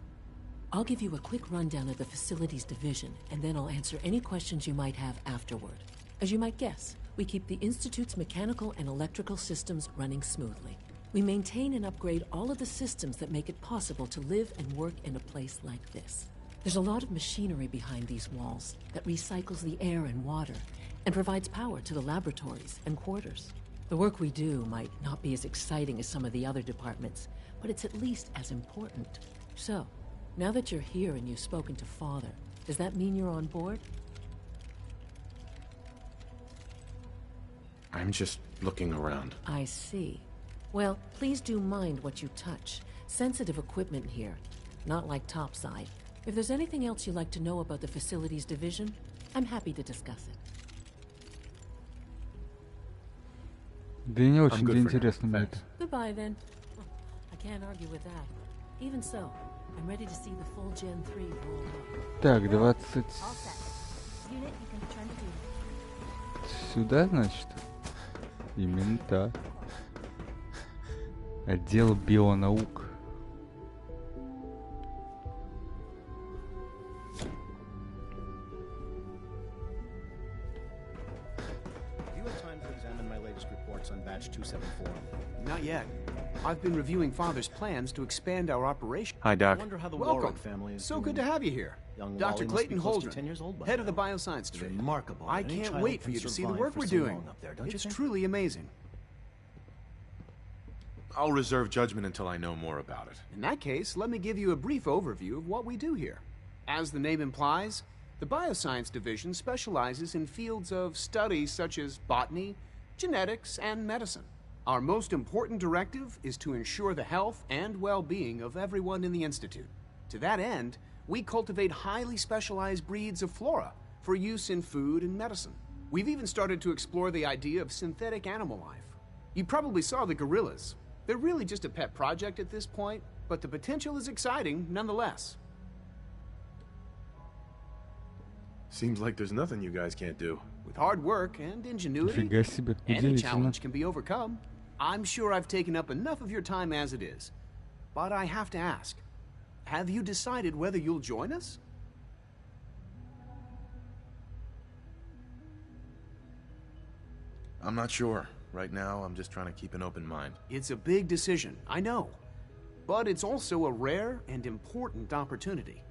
I'll give you a quick rundown of the Facilities Division, and then I'll answer any questions you might have afterward. As you might guess, we keep the Institute's mechanical and electrical systems running smoothly. We maintain and upgrade all of the systems that make it possible to live and work in a place like this. There's a lot of machinery behind these walls that recycles the air and water and provides power to the laboratories and quarters. The work we do might not be as exciting as some of the other departments, but it's at least as important. So, now that you're here and you've spoken to Father, does that mean you're on board? I'm just looking around. I see. Well, please do mind what you touch. Sensitive equipment here, not like topside. If there's anything else you'd like to know about the Facilities Division, I'm happy to discuss it. Да и не очень-то интересно мне это. Goodbye, then. I can't argue with that. Even so, I'm ready to see the full Gen 3 roll up. Так, 20... all set. Unit, you can return to duty. Сюда, значит? Именно так. Отдел бионаук. You had time to examine my latest reports on batch 274. Not yet. I've been reviewing Father's plans to expand our operation. Hi, Doc. I wonder how the Welcome. Warwick family is So doing. good to have you here. Young Dr. Wally must Clayton be close to Holdren, 10 years old by head now. of the bioscience It's division. remarkable. I Any can't child wait for can you to see the survive work for we're so doing. long up there, don't you It's think? truly amazing. I'll reserve judgment until I know more about it. In that case, let me give you a brief overview of what we do here. As the name implies, the Bioscience Division specializes in fields of study such as botany, genetics, and medicine. Our most important directive is to ensure the health and well-being of everyone in the Institute. To that end, we cultivate highly specialized breeds of flora for use in food and medicine. We've even started to explore the idea of synthetic animal life. You probably saw the gorillas. They're really just a pet project at this point, but the potential is exciting nonetheless. Seems like there's nothing you guys can't do. With hard work and ingenuity, Нифига себе, any удивительно. challenge can be overcome. I'm sure I've taken up enough of your time as it is. But I have to ask, have you decided whether you'll join us? I'm not sure. Right now, I'm just trying to keep an open mind. It's a big decision, I know. But it's also a rare and important opportunity.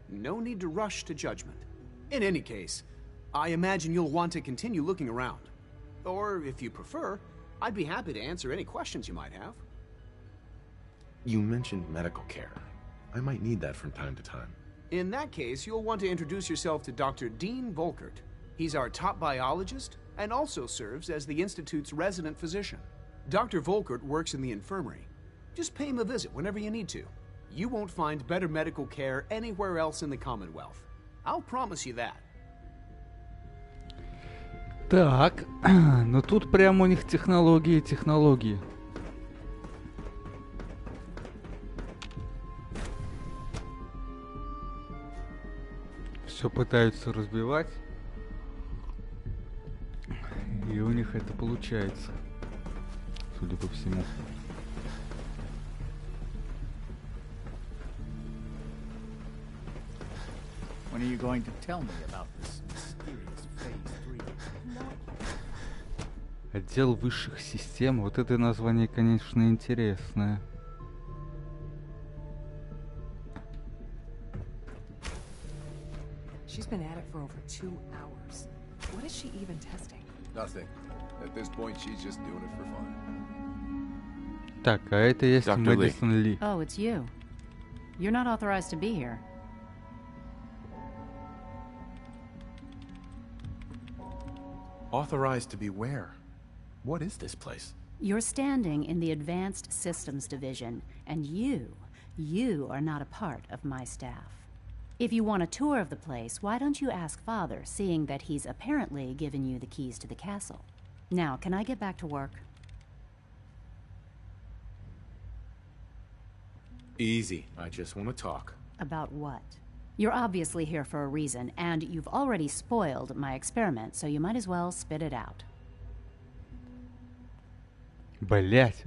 No need to rush to judgment. In any case, I imagine you'll want to continue looking around. Or, if you prefer, I'd be happy to answer any questions you might have. You mentioned medical care. I might need that from time to time. In that case, you'll want to introduce yourself to Dr. Dean Volkert. He's our top biologist and also serves as the Institute's resident physician. Dr. Volkert works in the infirmary. Just pay him a visit whenever you need to. You won't find better medical care anywhere else in the Commonwealth. I'll promise you that. Так, ну тут прям у них технологии. Все пытаются разбивать. И у них это получается. Судя по всему. When are you going to tell me about this mysterious Phase 3? Отдел высших систем. Вот это название, конечно, интересное. She's been at it for over 2 hours. What is she even testing? Nothing. At this point, she's just doing it for fun. Так, а это есть Мэдисон Ли. Oh, it's you. You're not authorized to be here. Authorized to be where? What is this place? You're standing in the Advanced Systems Division, and you are not a part of my staff. If you want a tour of the place, why don't you ask Father, seeing that he's apparently given you the keys to the castle? Now, can I get back to work? Easy. I just want to talk. About what? You're obviously here for a reason, and you've already spoiled my experiment, so you might as well spit it out. Блять.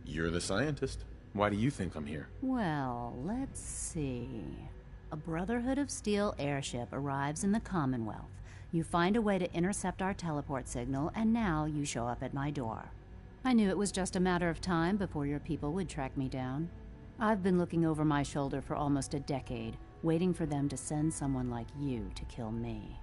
You're the scientist. Why do you think I'm here? Well, let's see. A Brotherhood of Steel airship arrives in the Commonwealth. You find a way to intercept our teleport signal, and now you show up at my door. I knew it was just a matter of time before your people would track me down. I've been looking over my shoulder for almost a decade, waiting for them to send someone like you to kill me.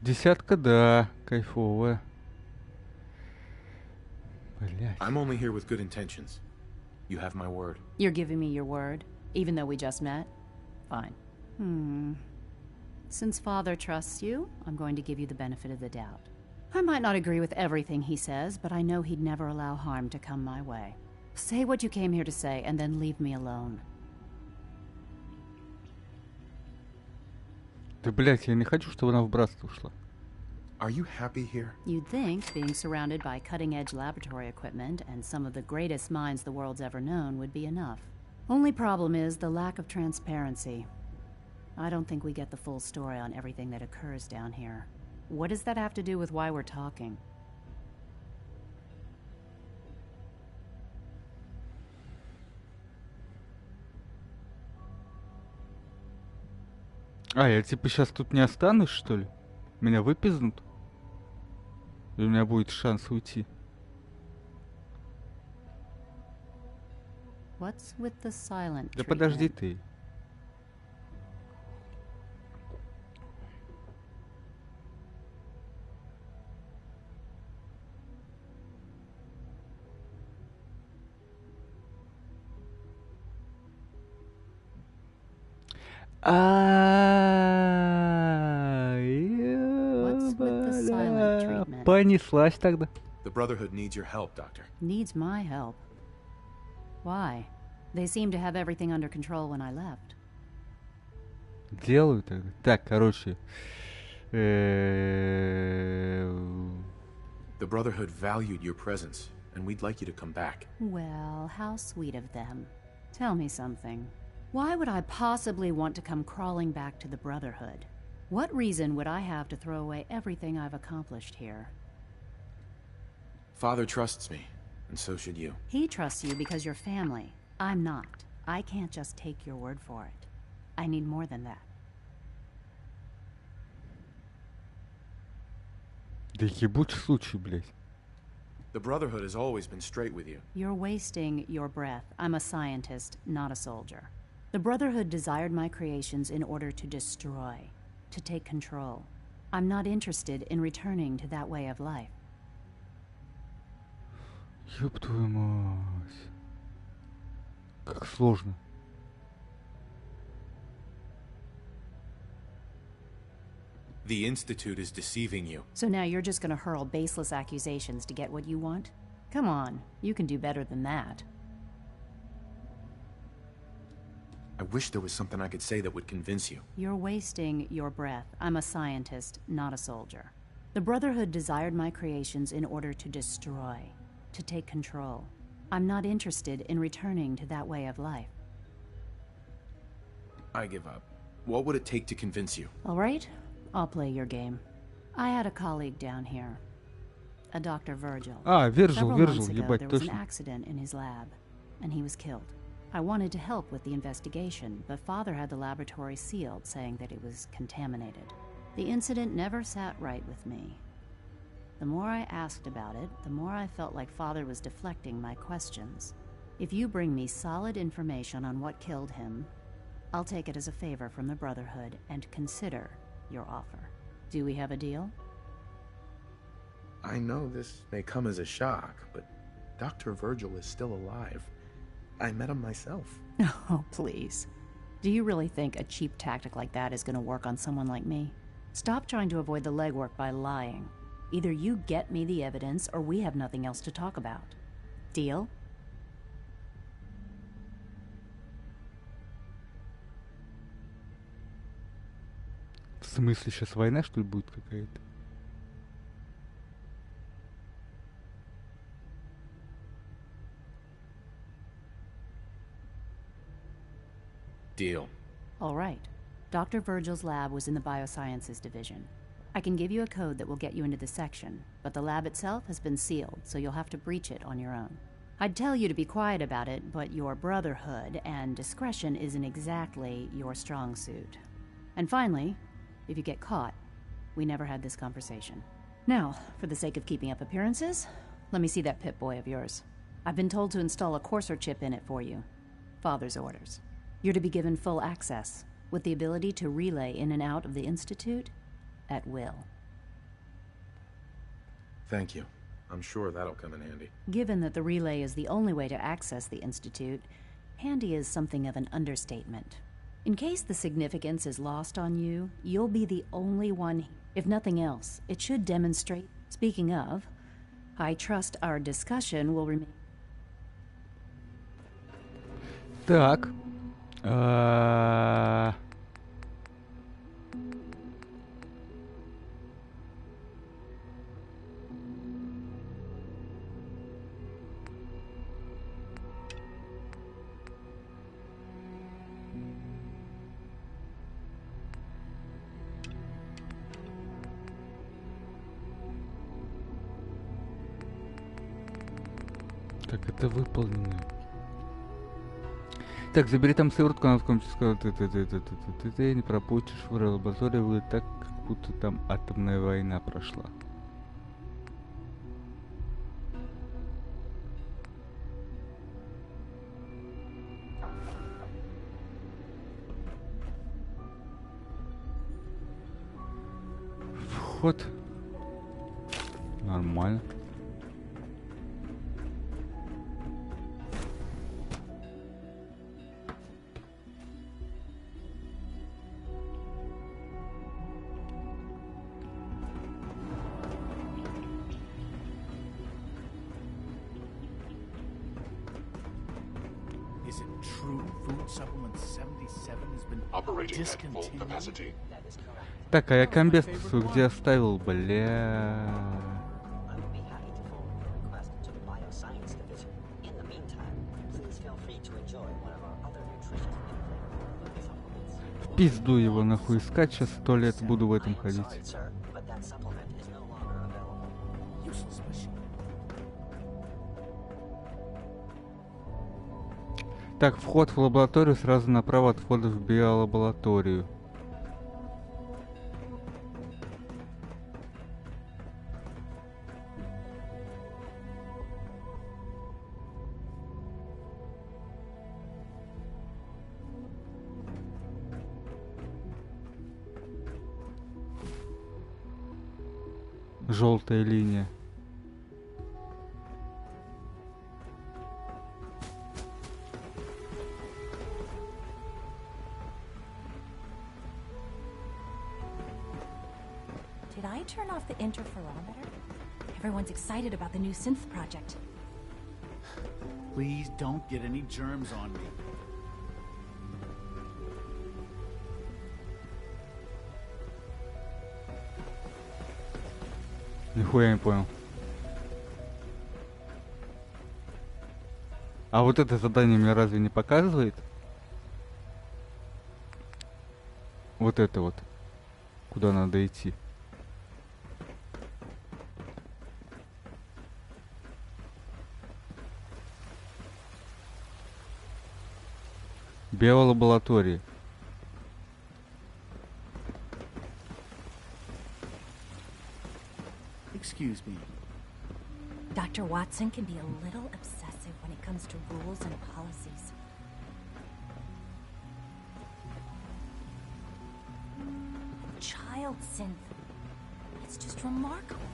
Десятка, да, кайфовая. Блять. I'm only here with good intentions. You have my word. You're giving me your word, even though we just met? Fine. Since Father trusts you, I'm going to give you the benefit of the doubt. I might not agree with everything he says, but I know he'd never allow harm to come my way. Say what you came here to say, and then leave me alone. Да, блять, я не хочу, чтобы она в братство ушла. Are you happy here? You'd think being surrounded by cutting-edge laboratory equipment and some of the greatest minds the world's ever known would be enough. Only problem is the lack of transparency. I don't think we get the full story on everything that occurs down here. What does that have to do with why we're talking? А, я типа сейчас тут не останусь, что ли? Меня выпизнут? Или у меня будет шанс уйти? What's with the silent Да подожди ты. Понеслась тогда. The Brotherhood needs your help, Doctor. Needs my help? Why? They seemed to have everything under control when I left. Делаю тогда. Так, короче. The Brotherhood valued your presence, and we'd like you to come back. Well, how sweet of them. Tell me something. Why would I possibly want to come crawling back to the Brotherhood? What reason would I have to throw away everything I've accomplished here? Father trusts me, and so should you. He trusts you because you're family. I'm not. I can't just take your word for it. I need more than that. Да ебучий случай, блядь. The Brotherhood has always been straight with you. You're wasting your breath. I'm a scientist, not a soldier. The Brotherhood desired my creations in order to destroy, to take control. I'm not interested in returning to that way of life. Ёб твою мать. Как сложно. The Institute is deceiving you. So now you're just gonna hurl baseless accusations to get what you want? Come on, you can do better than that. I wish there was something I could say that would convince you. You're wasting your breath. I'm a scientist, not a soldier. The Brotherhood desired my creations in order to destroy, to take control. I'm not interested in returning to that way of life. I give up. What would it take to convince you? All right, I'll play your game. I had a colleague down here, a Dr. Virgil. Virgil, Several months ago, ебать, there was an точно. accident in his lab, and he was killed. I wanted to help with the investigation, but Father had the laboratory sealed, saying that it was contaminated. The incident never sat right with me. The more I asked about it, the more I felt like Father was deflecting my questions. If you bring me solid information on what killed him, I'll take it as a favor from the Brotherhood and consider your offer. Do we have a deal? I know this may come as a shock, but Dr. Virgil is still alive. I met him myself. Oh, please. Do you really think a cheap tactic like that is going to work on someone like me? Stop trying to avoid the legwork by lying. Either you get me the evidence, or we have nothing else to talk about. Deal? В смысле, сейчас война, что ли, будет какая-то? Deal. All right. Dr. Virgil's lab was in the Biosciences Division. I can give you a code that will get you into the section, but the lab itself has been sealed, so you'll have to breach it on your own. I'd tell you to be quiet about it, but your Brotherhood and discretion isn't exactly your strong suit. And finally, if you get caught, we never had this conversation. Now, for the sake of keeping up appearances, let me see that Pip-Boy of yours. I've been told to install a Courser chip in it for you. Father's orders. You're to be given full access, with the ability to relay in and out of the Institute at will. Thank you. I'm sure that'll come in handy. Given that the relay is the only way to access the Institute, handy is something of an understatement. In case the significance is lost on you, you'll be the only one. If nothing else, it should demonstrate. Speaking of, I trust our discussion will remain. Так. Так, это выполнено. Так, забери там сыворотку, она в комнате сказала, ты не пропустишь в лаборатории, будет так, как будто там атомная война прошла. Вход. Нормально. Is it true food supplement 77 has been Operating at full discontinued? capacity. Так, а я комбез свой где оставил, бля? В пизду его нахуй искать, сейчас 100 лет буду в этом ходить. Так, вход в лабораторию сразу направо от входа в биолабораторию. Желтая линия. Did I turn off the interferometer? Everyone's excited about the new synth project. Please don't get any germs on me. Нихуя не понял. А вот это задание мне разве не показывает? Вот это вот. Куда надо идти? Биолаборатории. Excuse me. Dr. Watson can be a little obsessive when it comes to rules and policies. Child synth. It's just remarkable.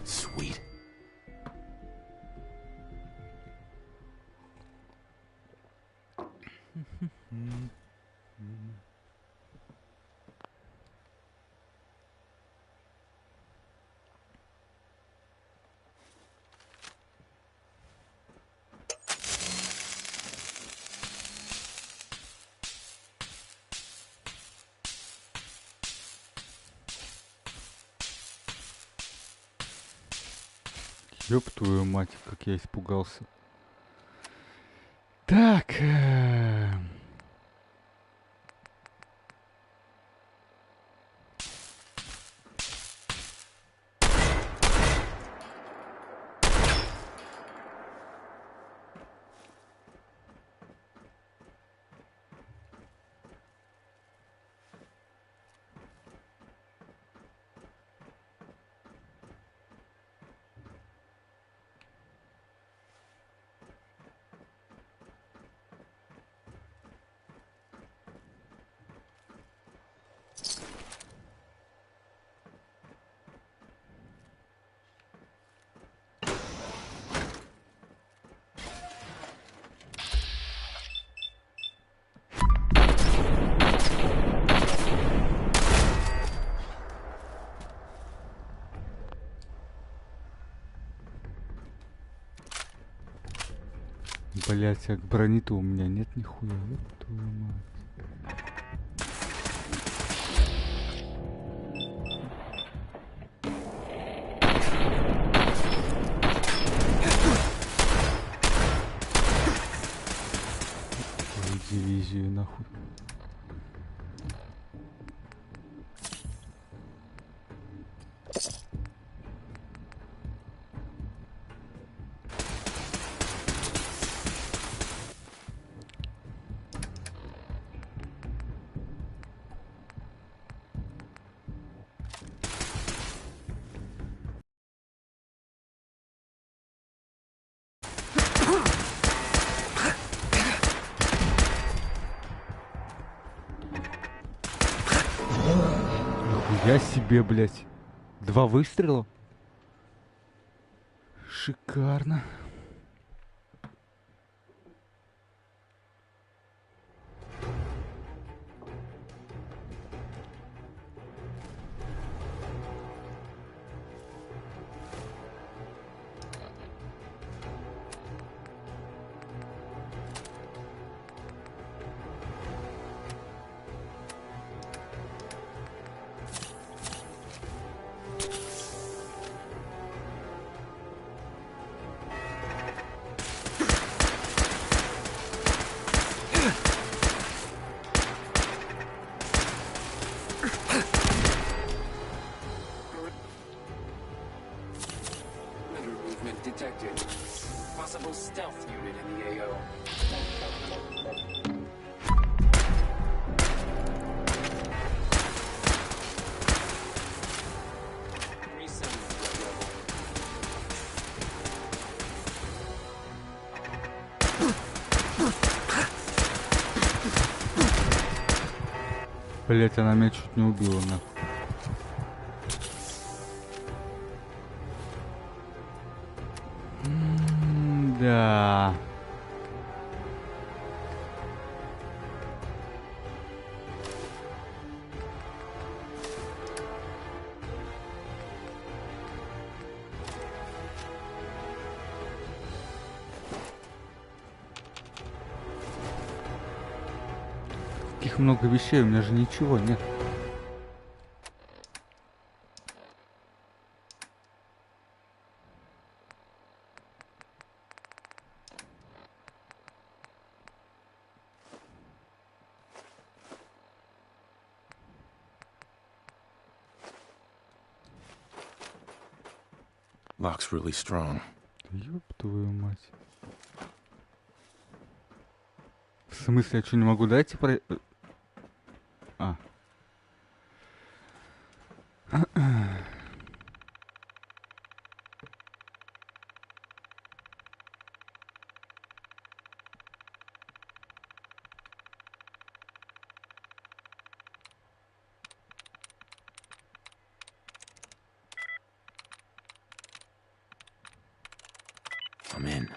Sweet. Ёб твою мать, как я испугался. Так. Блять, а брони-то у меня нет нихуя. Ёб твою мать. Дивизию нахуй. Нихуя себе, блядь. 2 выстрела? Шикарно. Блять, она меня чуть не убила, нахуй. Да. Таких много вещей, у меня же ничего нет. Lock's really strong. Ёб твою мать. В смысле, я что, не могу дать про... А. I'm in.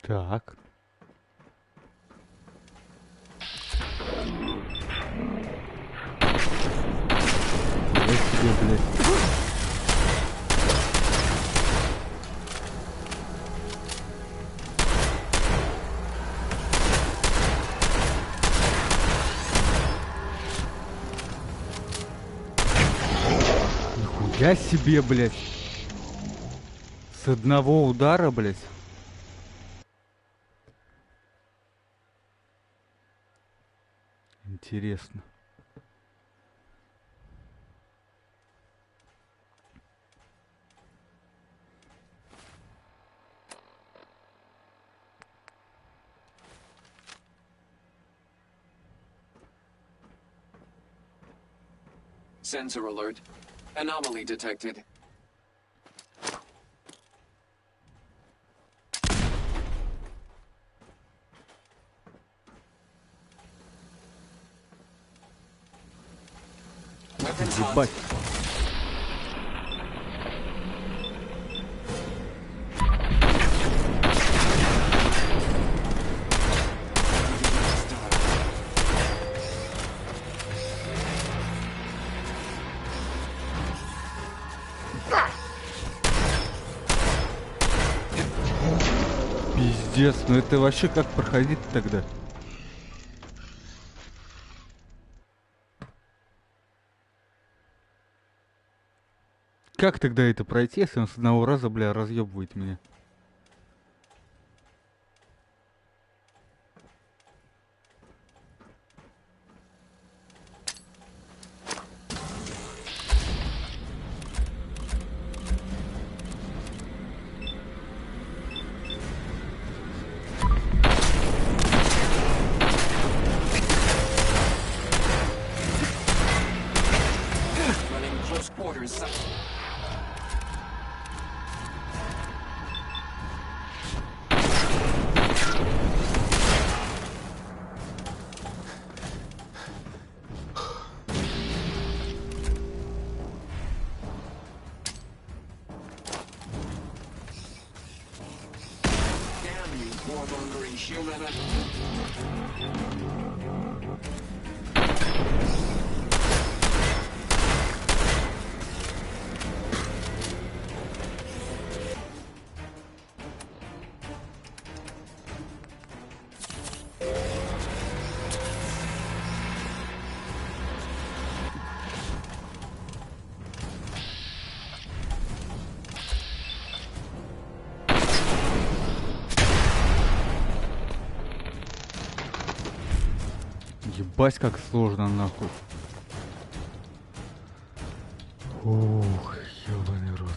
Так. Я себе, блядь. Нихуя себе, блядь. С одного удара, блядь. Интересно. Sensor alert. Anomaly detected. Ебать. Пиздец, ну это вообще как проходить тогда? Как тогда это пройти, если он с одного раза, бля, разъебывает меня? warmongering human. Ебать, как сложно, нахуй. Ух, ебаный рот.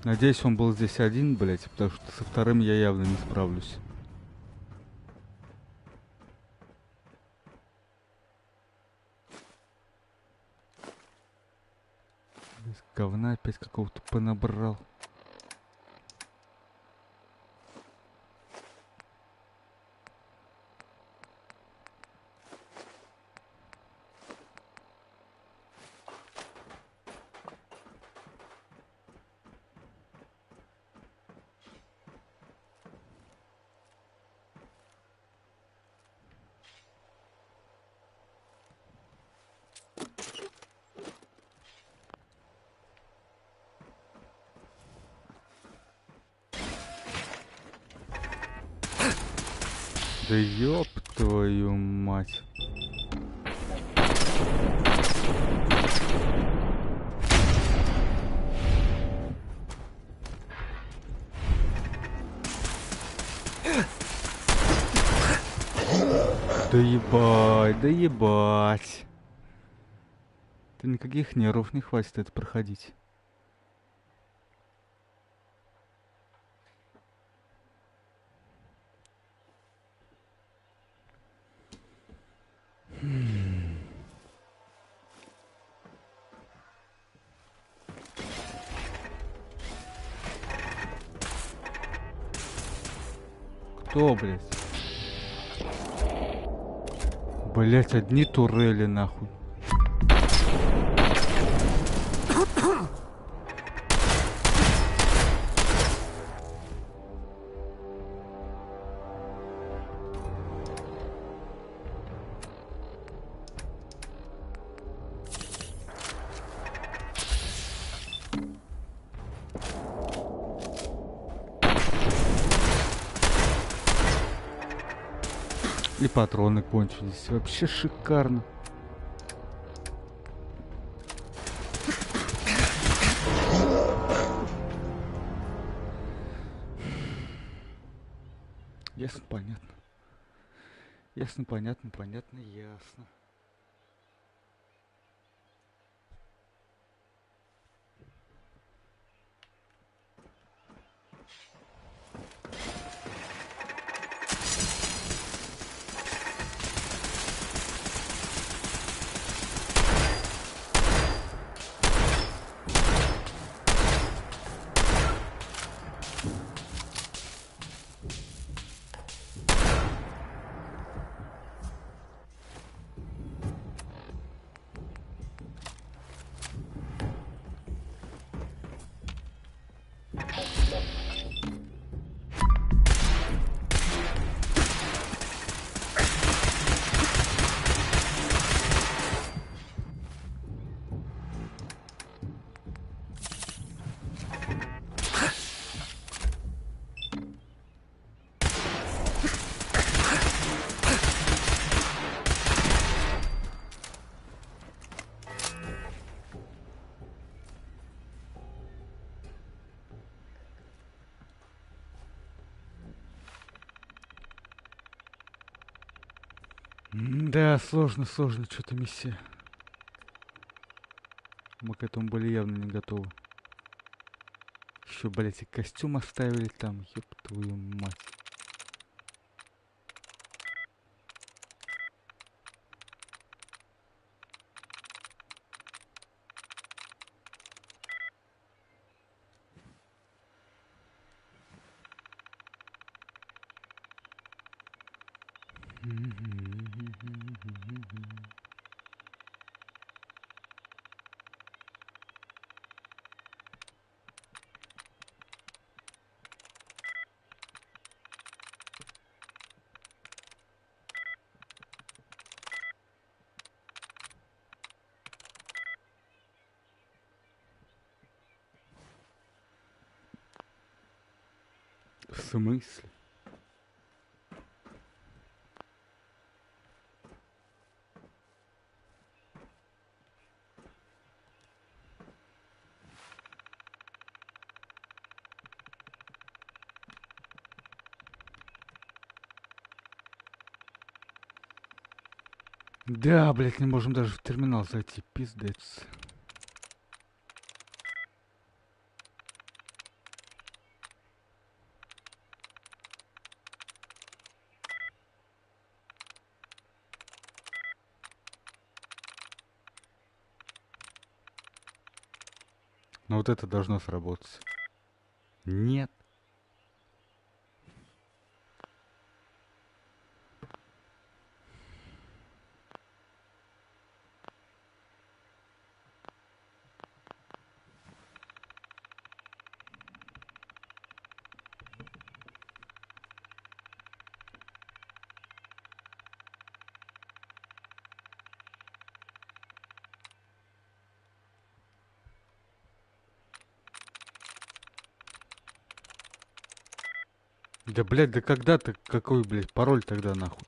Надеюсь, он был здесь один, блять, потому что со вторым я явно не справлюсь. Говна опять какого-то понабрал. Да ёб твою мать. Да ебать, да ебать. Да никаких нервов не хватит это проходить. Кто, блядь? Блять, одни турели, нахуй. И патроны кончились. Вообще шикарно. Ясно, понятно. Ясно, понятно, понятно, ясно. Да, сложно, что-то миссия. Мы к этому были явно не готовы. Еще, блять, и костюм оставили там, ёб твою мать. В смысле? Да, блядь, не можем даже в терминал зайти, пиздец. Но вот это должно сработать. Нет. Да, блядь, да когда ты, какой, блядь, пароль тогда, нахуй?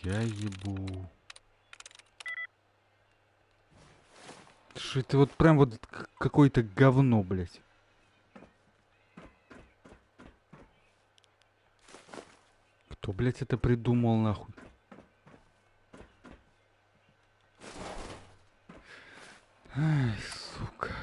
Я ебу. Что это вот прям вот какое-то говно, блядь. Кто, блядь, это придумал, нахуй? Ай, сука.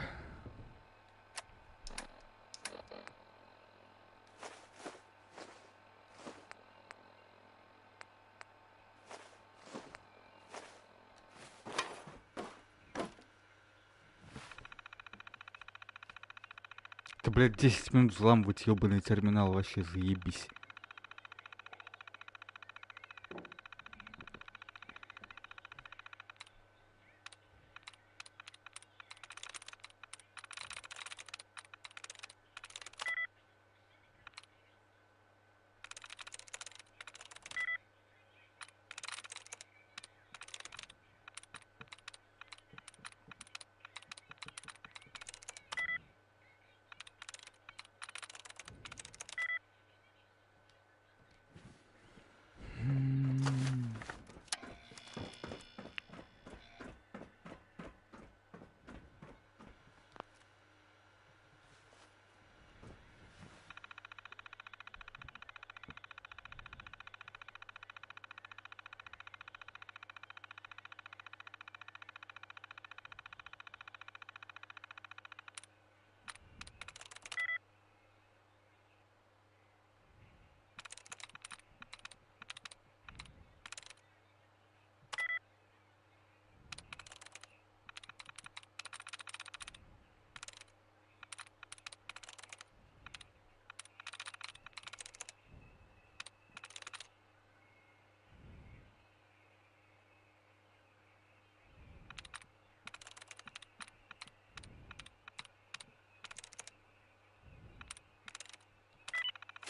Ты, блядь, 10 минут взламывать ебаный терминал, вообще заебись.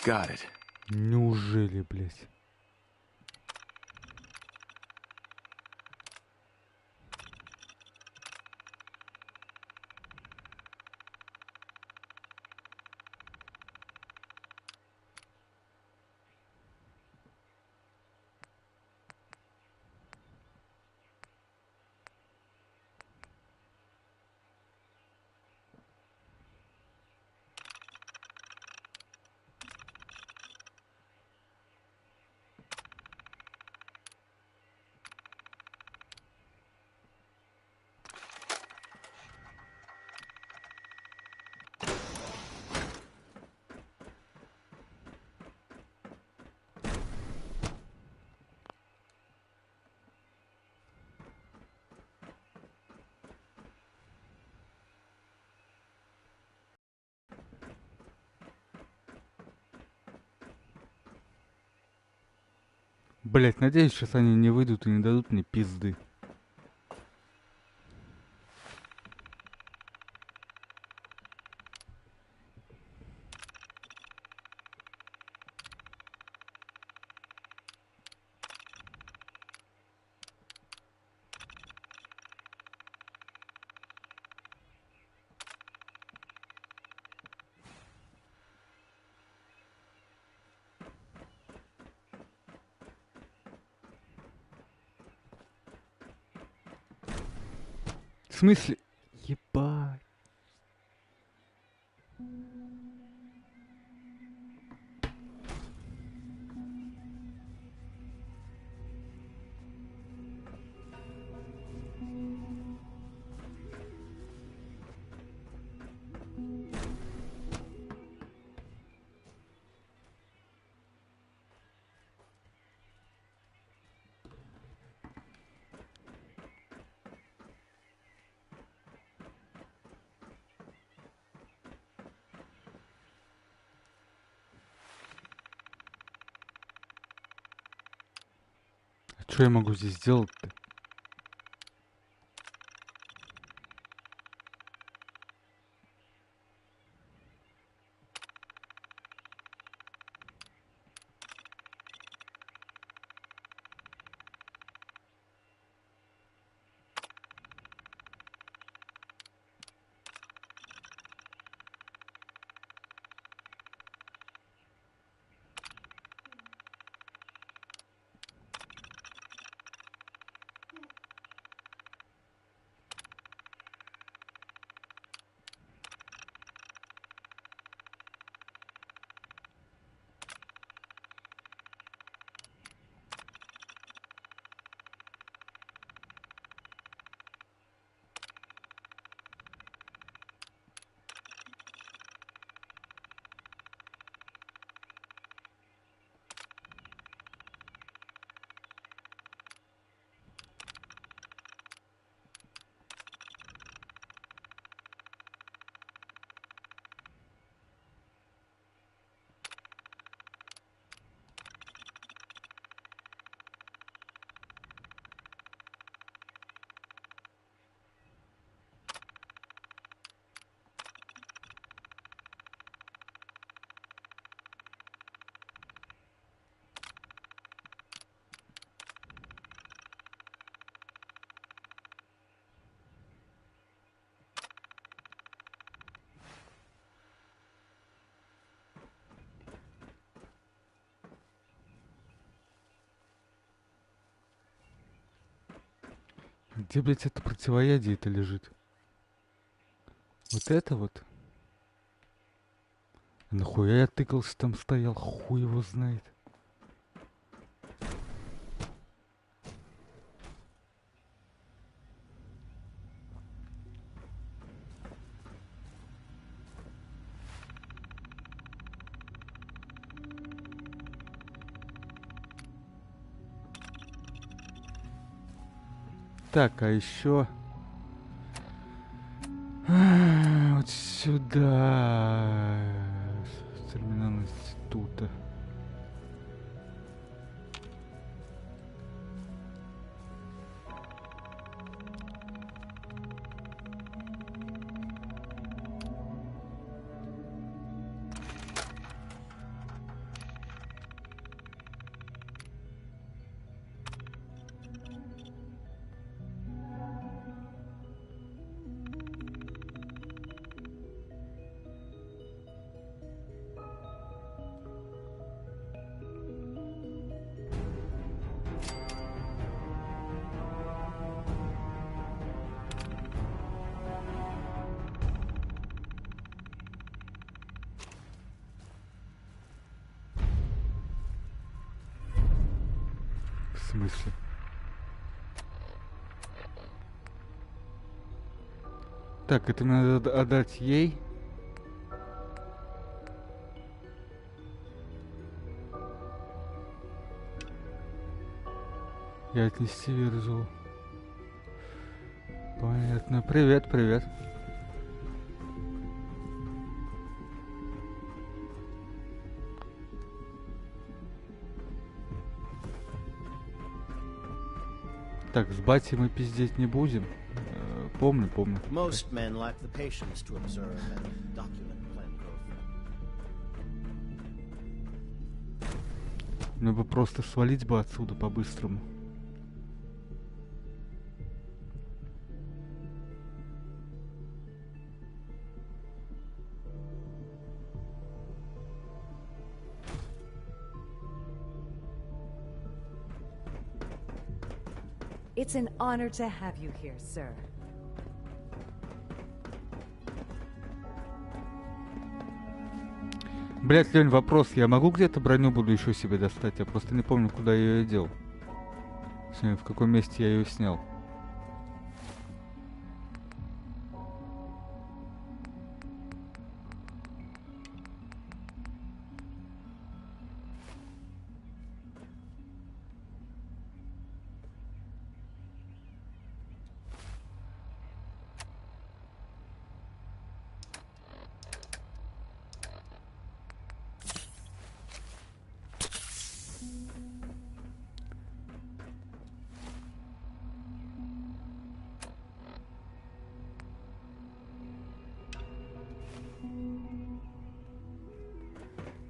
Got it. Неужели, блядь? Блять, надеюсь, сейчас они не выйдут и не дадут мне пизды. В смысле? Ебать. Что я могу здесь сделать-то? Где, блядь, это противоядие-то лежит? Вот это вот? Нахуя я тыкался, там стоял, хуй его знает. Так, а еще вот сюда терминал института. В смысле? Так, это надо отдать ей. И отнести Верзу. Понятно. Привет, привет. Так, с батей мы пиздеть не будем. Помню. Most men lack the patience to observe and document plant growth. Мне бы просто свалить бы отсюда по-быстрому. It's an honor to have you here, sir. Блять, Лень, вопрос. Я могу где-то броню буду еще себе достать? Я просто не помню, куда я ее дел. В каком месте я ее снял.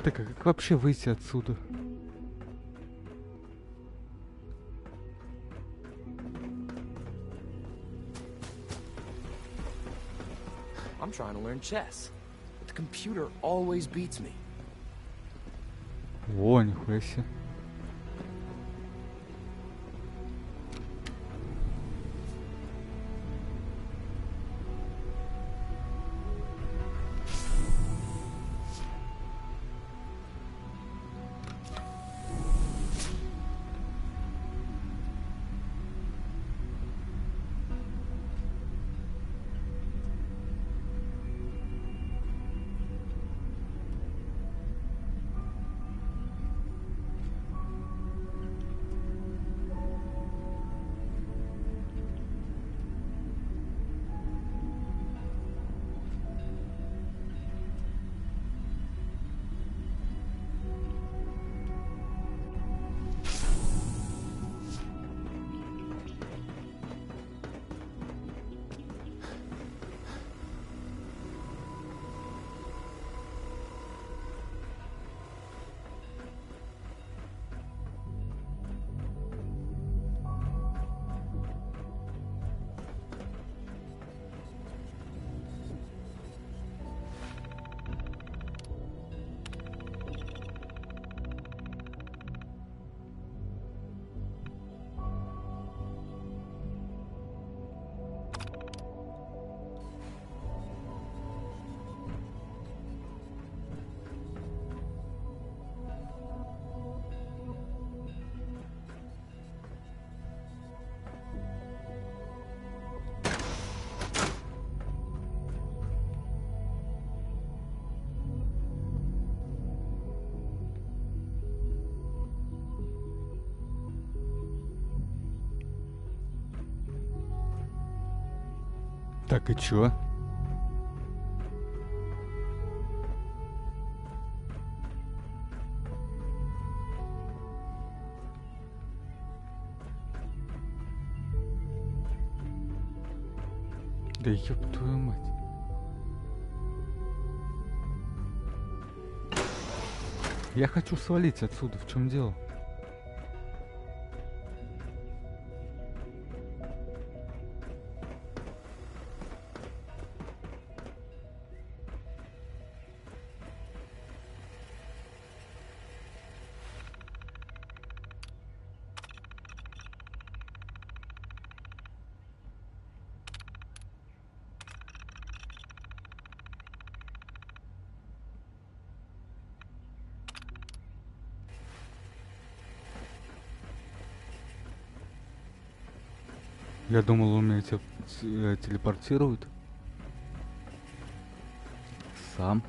Так, а как вообще выйти отсюда? I'm trying to learn chess, but the computer always beats me. О, нихуя себе. Так, и чё? Да ёб твою мать. Я хочу свалить отсюда, в чем дело? Я думал, он меня телепортирует. Сам.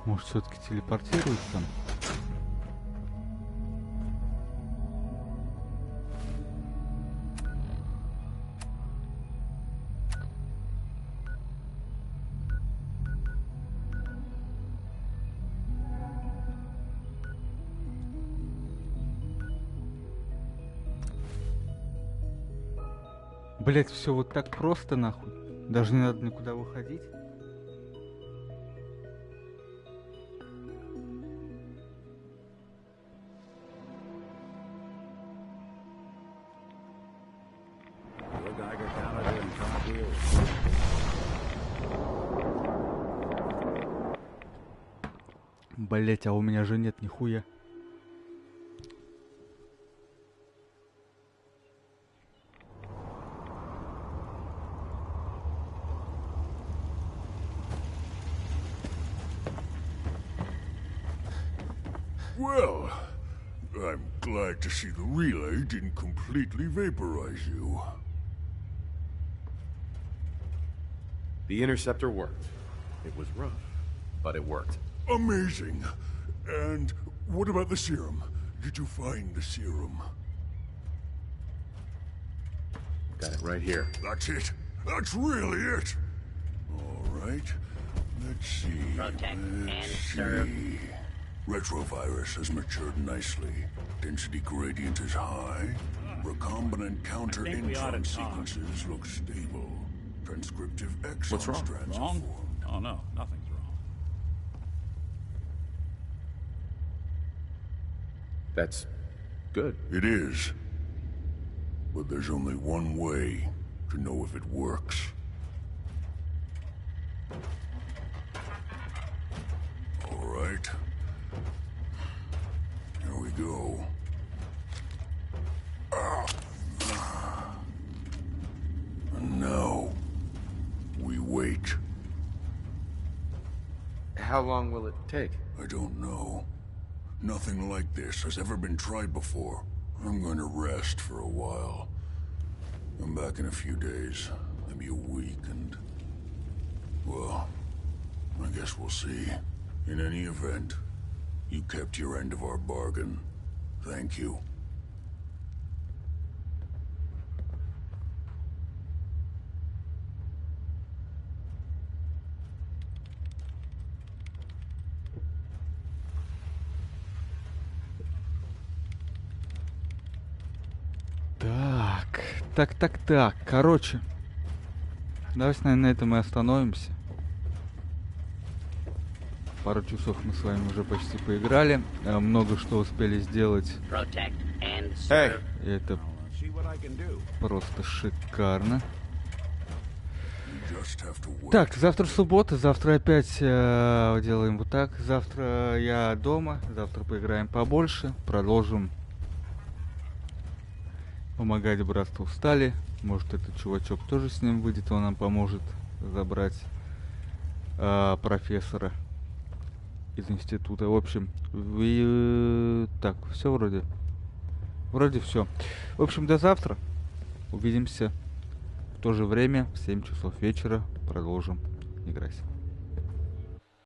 Может, все-таки телепортирует там? Блять, все вот так просто, нахуй. Даже не надо никуда выходить. Блять, а у меня же нет нихуя. Well, I'm glad to see the relay didn't completely vaporize you. The interceptor worked. It was rough, but it worked. Amazing. And what about the serum? Did you find the serum? Got it right here. That's it. That's really it. All right. Let's see. Protect and Let's see. Retrovirus has matured nicely. Density gradient is high. Recombinant counter intron sequences look stable. Transcriptive exon What's wrong? strands are Wrong? formed. Oh no, nothing's wrong. That's good. It is. But there's only one way to know if it works. All right. Here we go. And now, we wait. How long will it take? I don't know. Nothing like this has ever been tried before. I'm going to rest for a while. I'm back in a few days, maybe a week, and... well, I guess we'll see. In any event, you kept your end of our bargain. Thank you. Так. Короче, давайте, наверное, на этом и остановимся. Пару часов мы с вами уже почти поиграли. Много что успели сделать. Это просто шикарно. Так, завтра суббота, завтра опять делаем вот так. Завтра я дома, завтра поиграем побольше, продолжим помогать братству Стали. Может, этот чувачок тоже с ним выйдет, он нам поможет забрать профессора из института. В общем, так, все вроде все. В общем, до завтра. Увидимся в то же время, в 7 часов вечера. Продолжим играть.